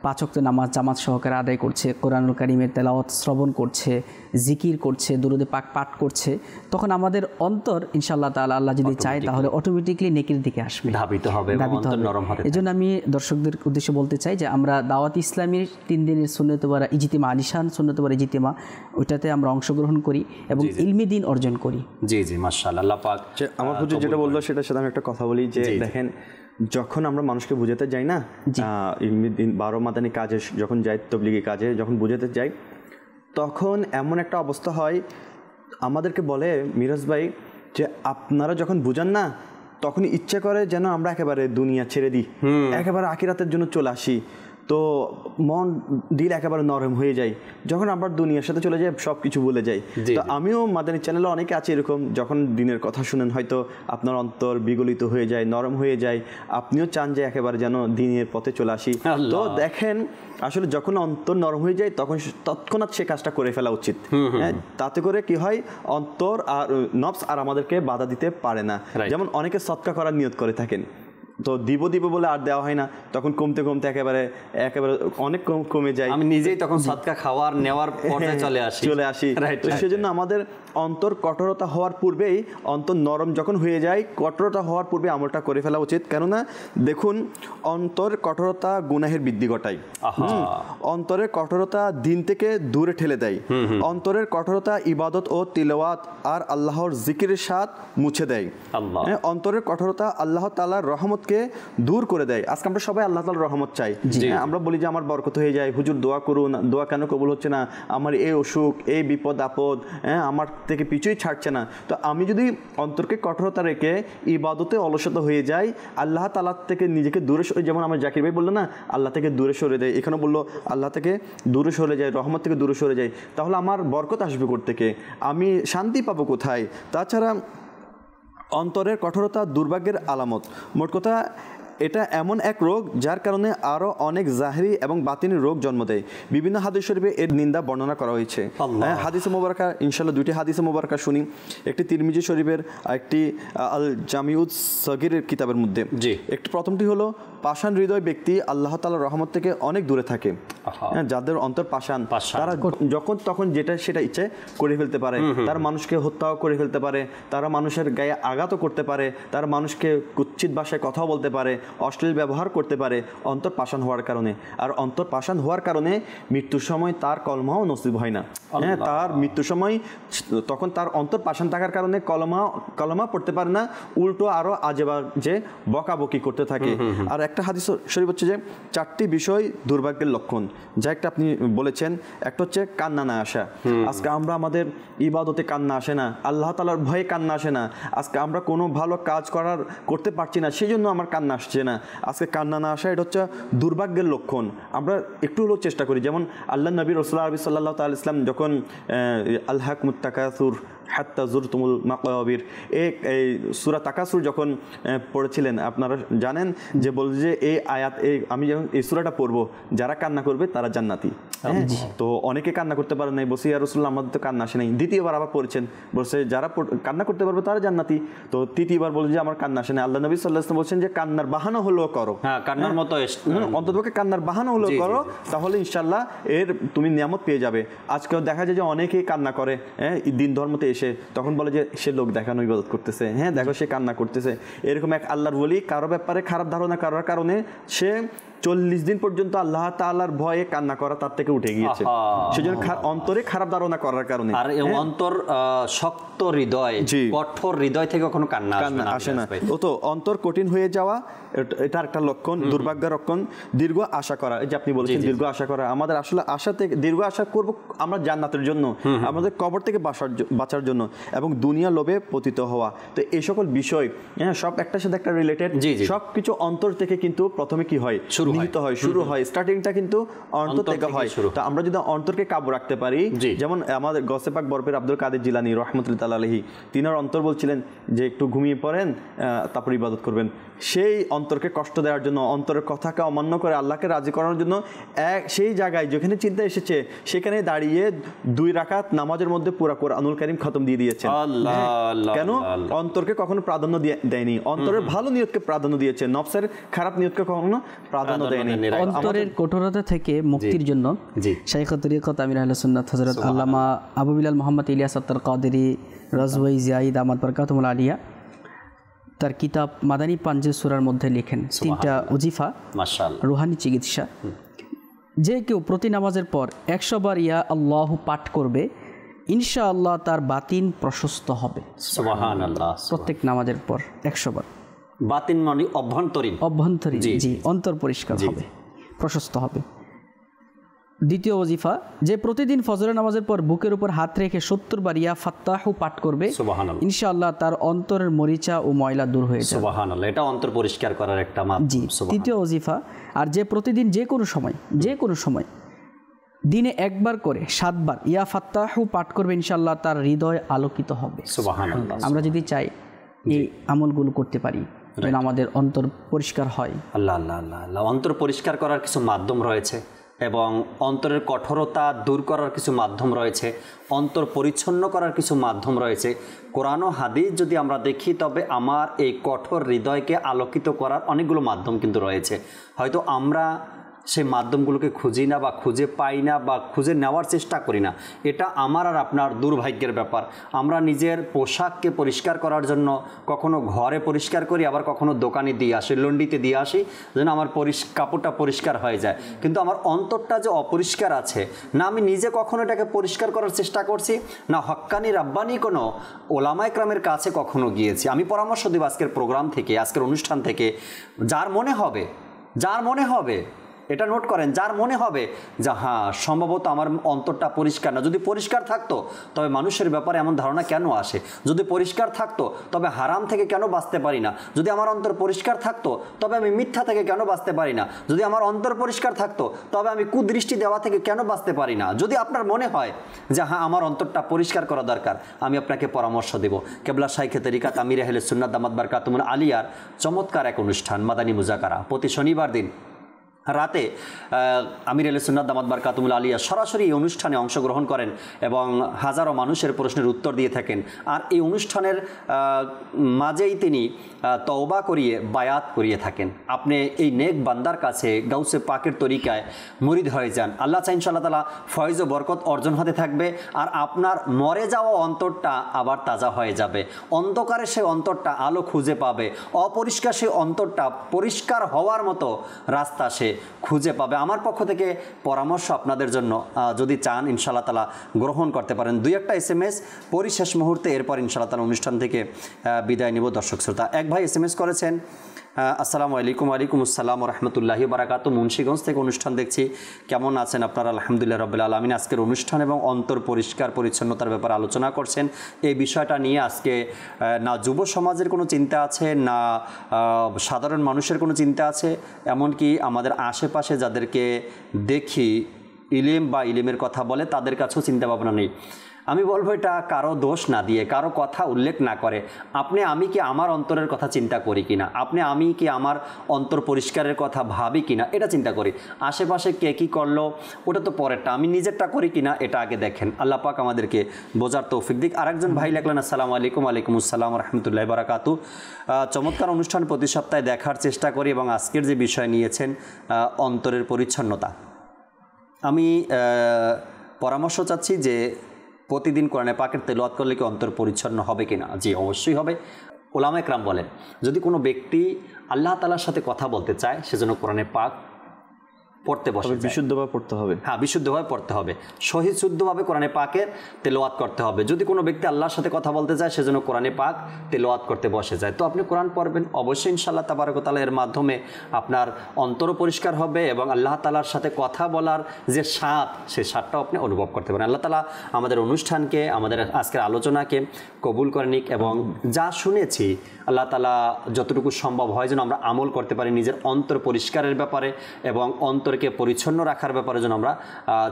5 ওয়াক্ত নামাজ জামাত সহকারে আদায় করছে, কোরআনুল কারীমের তেলাওয়াত শ্রবণ করছে, জিকির করছে, দুরুদে পাক পাঠ করছে। তখন আমাদের অন্তর ইনশাআল্লাহ তাআলা, আল্লাহ যদি চায় তাহলে অটোমেটিকলি নেকির দিকে আসবে, ধাবিত হবে। এজন্য আমি দর্শকদের উদ্দেশ্যে বলতে চাই যে আমরা দাওয়াত ইসলামীর 3 দিনের সুন্নতওয়ারা ইজতিমা, আলিশান সুন্নতওয়ারা ইজতিমা, ওইটাতে আমরা অংশগ্রহণ করি এবং ইলমি দিন অর্জন করি। জি জি মাশাআল্লাহ। আল্লাহ পাক আমার হুজুর যেটা বললো সেটার সাথে আমি একটা কথা বলি যে দেখেন, যখন আমরা মানুষকে বুঝাতে যাই না, 12 মাদানী কাজে যখন যাই, তবলিগি কাজে যখন বুঝাতে যাই, তখন এমন একটা অবস্থা হয়, আমাদেরকে বলে মিরাজ ভাই যে আপনারা যখন বুঝান না, তখন ইচ্ছে করে যেন আমরা একেবারে দুনিয়া ছেড়ে দিই, একেবারে আখিরাতের জন্য চলে আসি। তো মন দিল একেবারে নরম হয়ে যায় যখন আমরা দুনিয়ার সাথে চলে যাই, সব কিছু ভুলে যাই। তো আমিও মাদানী চ্যানেলে অনেকে আছে এরকম, যখন দিনের কথা শুনেন হয়তো আপনার অন্তর বিগলিত হয়ে যায়, নরম হয়ে যায়, আপনিও চান যে একেবারে যেন দিনের পথে চলে আসি। তো দেখেন আসলে যখন অন্তর নরম হয়ে যায় তখন তৎক্ষণাৎ সে কাজটা করে ফেলা উচিত। তাতে করে কি হয়, অন্তর আর নফস আর আমাদেরকে বাধা দিতে পারে না। যেমন অনেকে সদকা করার নিয়ত করে থাকেন, তো দিব বলে আর দেওয়া হয় না, তখন কমতে কমতে একেবারে অনেক কমে যায়। আমি নিজেই তখন সদকা খাওয়ার নেওয়ার পর্যায়ে চলে আসি। তো সেজন্য আমাদের অন্তর কঠোরতা হওয়ার পূর্বেই, অন্তর নরম যখন হয়ে যায়, কঠোরতা হওয়ার পূর্বে আমলটা করে ফেলা উচিত। কেননা দেখুন, অন্তর কঠোরতা গুনাহের বৃদ্ধি ঘটায়, অন্তরের কঠোরতা দিন থেকে দূরে ঠেলে দেয়, অন্তরের কঠোরতা ইবাদত ও তিলাওয়াত আর আল্লাহর জিকিরের স্বাদ মুছে দেয়, অন্তরের কঠোরতা আল্লাহ তাআলার রহমতকে দূর করে দেয়। আজকে আমরা সবাই আল্লাহ তাআলার রহমত চাই, আমরা বলি যে আমার বরকত হয়ে যায়, হুজুর দোয়া করুন, দোয়া কেন কবুল হচ্ছে না, আমার এই অসুখ, এই বিপদ আপদ, আমার থেকে পিছুই ছাড়ছে না। তো আমি যদি অন্তরকে কঠোরতা রেখে ইবাদতে অলসতা হয়ে যায়, আল্লাহ তাআলা থেকে নিজেকে দূরে, যেমন আমার জাকির ভাই বললো না, আল্লাহ থেকে দূরে সরে দেয়, এখানে বললো আল্লাহ থেকে দূরে সরে যায়, রহমত থেকে দূরে সরে যায়, তাহলে আমার বরকত আসবে কোত্থেকে, আমি শান্তি পাবো কোথায়? তাছাড়া অন্তরের কঠোরতা দুর্ভাগ্যের আলামত। মোট কথা, এটা এমন এক রোগ যার কারণে আরও অনেক জাহিরি এবং বাতিনি রোগ জন্ম দেয়। বিভিন্ন হাদিস শরীফে এর নিন্দা বর্ণনা করা হয়েছে। হাদিসে মোবারকা, ইনশাআল্লাহ দুইটি হাদিসে মোবারকা শুনি, একটি তিরমিজি শরীফের, একটি আল জামিউদ সগীরের কিতাবের মধ্যে। একটি প্রথমটি হলো, পাষাণ হৃদয় ব্যক্তি আল্লাহ তাআলার রহমত থেকে অনেক দূরে থাকে। যাদের অন্তর পাষাণ, তারা যখন তখন যেটা সেটা ইচ্ছে করে ফেলতে পারে, তারা মানুষকে হত্যাও করে ফেলতে পারে, তারা মানুষের গায়ে আঘাতও করতে পারে, তারা মানুষকে কুৎসিত ভাষায় কথাও বলতে পারে, অশ্লীল ব্যবহার করতে পারে, অন্তর পাষাণ হওয়ার কারণে। আর অন্তর পাষাণ হওয়ার কারণে মৃত্যুর সময় তার কলমাও নসিব হয় না। তার মৃত্যুর সময় তখন তার অন্তর পাষাণ থাকার কারণে কলমা পড়তে পারে না, উল্টো আরো আজেবাজে বকাবকি করতে থাকে। আর একটা হাদিস শরীফ হচ্ছে যে 4টি বিষয় দুর্ভাগ্যের লক্ষণ, যা একটা আপনি বলেছেন। একটা হচ্ছে কান্না না আসা। আজকে আমরা আমাদের ইবাদতে কান্না আসে না, আল্লাহ তাআলার ভয়ে কান্না আসে না, আজকে আমরা কোনো ভালো কাজ করতে পারছি না, সেই জন্য আমার কান্না আসছে না। আজকে কান্না না আসা, এটা হচ্ছে দুর্ভাগ্যের লক্ষণ। আমরা একটু হলেও চেষ্টা করি, যেমন আল্লাহ নবী রাসূলুল্লাহ সাল্লাল্লাহু তাআলা ইসলাম যখন আল-হাকুমুত তাকাসুর হাত্তা যুরতুমুল মাকাবির এই সূরা তাকাসুর যখন পড়েছিলেন, আপনারা জানেন যে বলছে যে এই আয়াত, আমি যখন এই সূরাটা পড়বো, যারা কান্না করবে তারা জান্নাতি। তো অনেকে কান্না করতে পারে নাই, বলছে ইয়া রাসূলুল্লাহ আমাদের তো কান্না আসে নাই। দ্বিতীয়বার আবার পড়েছেন, বলছে যারা কান্না করতে পারবে তারা জান্নাতি। তো তৃতীয়বার বলছে যে আমার কান্না আসে নাই। আল্লাহ নবী সাল্লাল্লাহু আলাইহি ওয়াসাল্লাম বলছেন যে কান্নার বাহানা হলেও করো, কান্নার মতো অন্ততপক্ষে কান্নার বাহানা হলেও করো, তাহলে ইনশাআল্লাহ এর তুমি নিয়ামত পেয়ে যাবে। আজকেও দেখা যায় যে অনেকেই কান্না করে দিন ধর্মতে এসে, তখন বলে যে সে লোক দেখানো ইবাদত করতেছে, দেখো সে কান্না করতেছে। এরকম এক আল্লাহর ওলি কারো ব্যাপারে খারাপ ধারণা করার কারণে সে 40 দিন পর্যন্ত আল্লাহ তাআলার ভয়ে কান্না করা তার থেকে উঠে গিয়েছে, সেজন্য অন্তরে খারাপ ধারণা করার কারণে। আর অন্তর শক্ত হৃদয়, কঠোর হৃদয় থেকে কখনো কান্না আসে না। ও তো অন্তর কঠিন হয়ে যাওয়া, এটা একটা লক্ষণ, দুর্ভাগ্যের লক্ষণ। দীর্ঘ আশা করা, এই যে আপনি বলেছেন দীর্ঘ আশা করা, আমাদের আসলে আশা থেকে দীর্ঘ আশা করব আমরা জান্নাতের জন্য, আমাদের কবর থেকে বাঁচার জন্য, এবং দুনিয়া লোভে পতিত হওয়া। তো এই সকল বিষয় সব একটার সাথে একটা রিলেটেড। সবকিছু অন্তর থেকে কিন্তু প্রথমে কি হয়, শুরু হয়, স্টার্টিংটা কিন্তু অন্তর থেকে হয়। তো আমরা যদি অন্তরকে কাবু রাখতে পারি, যেমন আমাদের গৌসে পাক বরফের আব্দুল কাদের জিলানী রাহমাতুল্লাহি আলাইহি, তিনার অন্তর বলছিলেন যে একটু ঘুমিয়ে পড়েন, তারপর ইবাদত করবেন। সেই অন্তরকে কষ্ট দেওয়ার জন্য, অন্তরের কথাকে অমান্য করে আল্লাহকে রাজি করানোর জন্য সেই জায়গায় যেখানে চিন্তা এসেছে সেখানে দাঁড়িয়ে 2 রাকাত নামাজের মধ্যে পুরা কোরআনুল কারীম খতম দিয়ে দিয়েছেন। কেন? অন্তরকে কখনো প্রাধান্য দেয়নি, অন্তরের ভালো নিয়তকে প্রাধান্য দিয়েছে, নফসের খারাপ নিয়তকে কখনো প্রাধান্য দেয়নি। অন্তরের কঠোরতা থেকে মুক্তির জন্য শাইখ তরিকত আমির আহলে সুন্নাত হযরত আল্লামা আবু বিলাল মুহাম্মদ ইলিয়াস আত্তার কাদেরী রাজওয়াই জিয়াইদ আহমদ বরকাতুল আলিয়া তার কিতাব মাদানী পাঞ্জের সূরার মধ্যে লিখেন 3টা ওজিফা, মাশাআল্লাহ, রুহানি চিকিৎসা। যে কেউ প্রতি নামাজের পর 100 বার ইয়া আল্লাহ পাঠ করবে, ইনশাআল্লাহ তার বাতিন প্রশস্ত হবে। সুবহানাল্লাহ। প্রত্যেক নামাজের পর 100 বার। বাতিন মানে অভ্যন্তরীণ, জি, অন্তর পরিষ্কার হবে, প্রশস্ত হবে। দ্বিতীয় ওজিফা, যে প্রতিদিন ফজরের নামাজের পর বুকের উপর হাত রেখে 70 বার ইয়া ফাত্তাহু পাঠ করবে, ইনশাআল্লাহ তার অন্তরের মরিচা ও ময়লা দূর হয়ে যাবে। সুবহানাল্লাহ, এটা অন্তর পরিষ্কার করার একটা মাধ্যম। জি। তৃতীয় ওজিফা, আর যে প্রতিদিন যে কোনো সময় দিনে 1 বার করে 7 বার ইয়া ফাত্তাহু পাঠ করবে, ইনশাআল্লাহ তার হৃদয় আলোকিত হবে। সুবহানাল্লাহ। আমরা যদি চাই এই আমলগুলো করতে পারি, যেন আমাদের অন্তর পরিষ্কার হয়। আল্লাহ আল্লাহ আল্লাহ আল্লাহ। অন্তর পরিষ্কার করার কিছু মাধ্যম রয়েছে, এবং অন্তরের কঠোরতা দূর করার কিছু মাধ্যম রয়েছে, অন্তর পরিচ্ছন্ন করার কিছু মাধ্যম রয়েছে। কোরআন ও হাদিস যদি আমরা দেখি তবে আমার এই কঠোর হৃদয়কে আলোকিত করার অনেকগুলো মাধ্যম কিন্তু রয়েছে। হয়তো আমরা সেই মাধ্যমগুলোকে খুঁজি না বা খুঁজে পাই না বা খুঁজে নেওয়ার চেষ্টা করি না। এটা আমার আর আপনার দুর্ভাগ্যের ব্যাপার। আমরা নিজের পোশাককে পরিষ্কার করার জন্য কখনো ঘরে পরিষ্কার করি, আবার কখনো দোকানে দিয়ে আসি, লন্ডিতে দিয়ে আসি যেন আমার কাপড়টা পরিষ্কার হয়ে যায়। কিন্তু আমার অন্তরটা যে অপরিষ্কার আছে, না আমি নিজে কখনো এটাকে পরিষ্কার করার চেষ্টা করছি, না হক্কানি রাব্বানি কোনো ওলামা ইকরামের কাছে কখনো গিয়েছি। আমি পরামর্শ দেব আজকের প্রোগ্রাম থেকে, আজকের অনুষ্ঠান থেকে, যার মনে হবে এটা নোট করেন, যার মনে হবে যে হ্যাঁ সম্ভবত আমার অন্তরটা পরিষ্কার না, যদি পরিষ্কার থাকতো তবে মানুষের ব্যাপারে এমন ধারণা কেন আসে, যদি পরিষ্কার থাকতো তবে হারাম থেকে কেন বাঁচতে পারি না, যদি আমার অন্তর পরিষ্কার থাকতো তবে আমি মিথ্যা থেকে কেন বাঁচতে পারি না, যদি আমার অন্তর পরিষ্কার থাকতো তবে আমি কুদৃষ্টি দেওয়া থেকে কেন বাঁচতে পারি না। যদি আপনার মনে হয় যে হ্যাঁ আমার অন্তরটা পরিষ্কার করা দরকার, আমি আপনাকে পরামর্শ দেব কেবলা শাইখে তরিকাত আমির আহলে সুন্নাত দামাত বারকাতুহুল আলিয়ার চমৎকার এক অনুষ্ঠান মাদানী মুজাকারা প্রতি শনিবার দিন রাতে আমির আহলে সুন্নাত দামাত বারকাতুহুল আলিয়া সরাসরি এই অনুষ্ঠানে অংশগ্রহণ করেন এবং হাজারো মানুষের প্রশ্নের উত্তর দিয়ে থাকেন। আর এই অনুষ্ঠানের মাঝেই তিনি তওবা করিয়ে বায়াত করিয়ে থাকেন। আপনি এই নেক বান্দার কাছে গাউসে পাকের তরিকায় মুরিদ হয়ে যান, আল্লাহ চাই ইনশাআল্লাহ তাআলা ফয়েজ ও বরকত অর্জন হতে থাকবে, আর আপনার মরে যাওয়া অন্তরটা আবার তাজা হয়ে যাবে, অন্ধকারে সেই অন্তরটা আলো খুঁজে পাবে, অপরিষ্কার সেই অন্তরটা পরিষ্কার হওয়ার মতো রাস্তা সে খুঁজে পাবে। আমার পক্ষ থেকে পরামর্শ আপনাদের জন্য, যদি চান ইনশাআল্লাহ তাআলা গ্রহণ করতে পারেন। 2-1টা SMS পরিশেষ মুহূর্তে, এরপর ইনশাআল্লাহ তাআলা অনুষ্ঠান থেকে বিদায় নিব। দর্শক শ্রোতা, এক ভাই SMS করেছেন, আসসালামু আলাইকুম। ওয়ালাইকুম আসসালাম ওয়া রাহমাতুল্লাহি ওয়া বারাকাতুহু। মুন্সিগঞ্জ থেকে অনুষ্ঠান দেখছি, কেমন আছেন আপনারা? আলহামদুলিল্লাহ রাব্বিল আলামিন। আজকের অনুষ্ঠান এবং অন্তর পরিষ্কার পরিচ্ছন্নতার ব্যাপারে আলোচনা করছেন। এই বিষয়টা নিয়ে আজকে না যুব সমাজের কোনো চিন্তা আছে, না সাধারণ মানুষের কোনো চিন্তা আছে, এমনকি আমাদের আশেপাশে যাদেরকে দেখি ইলিম বা ইলিমের কথা বলে তাদের কাছেও চিন্তা ভাবনা নেই। আমি বলবো এটা কারো দোষ না দিয়ে, কারো কথা উল্লেখ না করে, আমি কি আমার অন্তরের কথা চিন্তা করি কিনা, আমি কি আমার অন্তর পরিষ্কারের কথা ভাবি কিনা এটা চিন্তা করি। আশেপাশে কে কী করলো ওটা তো পরেরটা, আমি নিজেরটা করি কিনা এটা আগে দেখেন। আল্লাহ পাক আমাদেরকে বোঝার তৌফিক দিক। আরেকজন ভাই লেখলেন, আসসালামু আলাইকুম। ওয়ালাইকুম আসসালাম ওয়া রাহমাতুল্লাহি ওয়া বারাকাতুহু। চমৎকার অনুষ্ঠান প্রতি সপ্তাহে দেখার চেষ্টা করি এবং আজকের যে বিষয় নিয়েছেন অন্তরের পরিচ্ছন্নতা, আমি পরামর্শ চাচ্ছি যে প্রতিদিন কোরআনে পাকের তেলাওয়াত করলে কি অন্তর পরিচ্ছন্ন হবে কিনা? জি, অবশ্যই হবে। ওলামা ইকরাম বলেন যদি কোনো ব্যক্তি আল্লাহ তাআলার সাথে কথা বলতে চায় সেজন্য কোরআনে পাক পড়তে বসে, বিশুদ্ধভাবে পড়তে হবে। হ্যাঁ, বিশুদ্ধভাবে পড়তে হবে, সহিহ শুদ্ধভাবে কোরআনে পাকের তেলাওয়াত করতে হবে। যদি কোনো ব্যক্তি আল্লাহর সাথে কথা বলতে চায় সেজন্য কোরআনে পাক তেলাওয়াত করতে বসে যায়, তো আপনি কোরআন পড়বেন, অবশ্যই ইনশাআল্লাহ তাবারক ওয়া তাআলা এর মাধ্যমে আপনার অন্তরও পরিষ্কার হবে এবং আল্লাহ তাআলার সাথে কথা বলার যে স্বাদ, সেই স্বাদটাও আপনি অনুভব করতে পারেন। আল্লাহ তাআলা আমাদের অনুষ্ঠানকে, আমাদের আজকের আলোচনাকে কবুল করে নিক এবং যা শুনেছি আল্লাহ তাআলা যতটুকু সম্ভব হয় যেন আমরা আমল করতে পারি নিজের অন্তর পরিষ্কারের ব্যাপারে এবং অন্তরকে পরিচ্ছন্ন রাখার ব্যাপারে যেন আমরা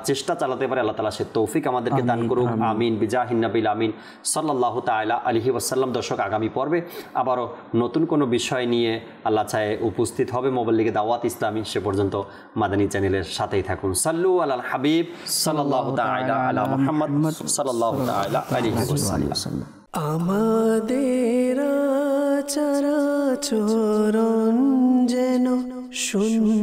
চেষ্টা চালাতে পারি। আল্লাহ তাআলা সে তৌফিক আমাদেরকে দান করুক, আমিন বিজাহিন নবিল আমিন সাল্লাল্লাহু তাআলা আলাইহি ওয়াসাল্লাম। দর্শক, আগামী পর্বে আবারও নতুন কোনো বিষয় নিয়ে আল্লাহ চায় উপস্থিত হবে মোবাইল লিগে দাওয়াত ইসলামী। সে পর্যন্ত মাদানী চ্যানেলের সাথেই থাকুন। সাল্লু আলাল হাবিব সাল্লাল্লাহু তাআলা আলা মুহাম্মদ সাল্লাল্লাহু তাআলা আলাইহি ওয়াসাল্লাম। আমাদের চরাচরণ যেন শূন্য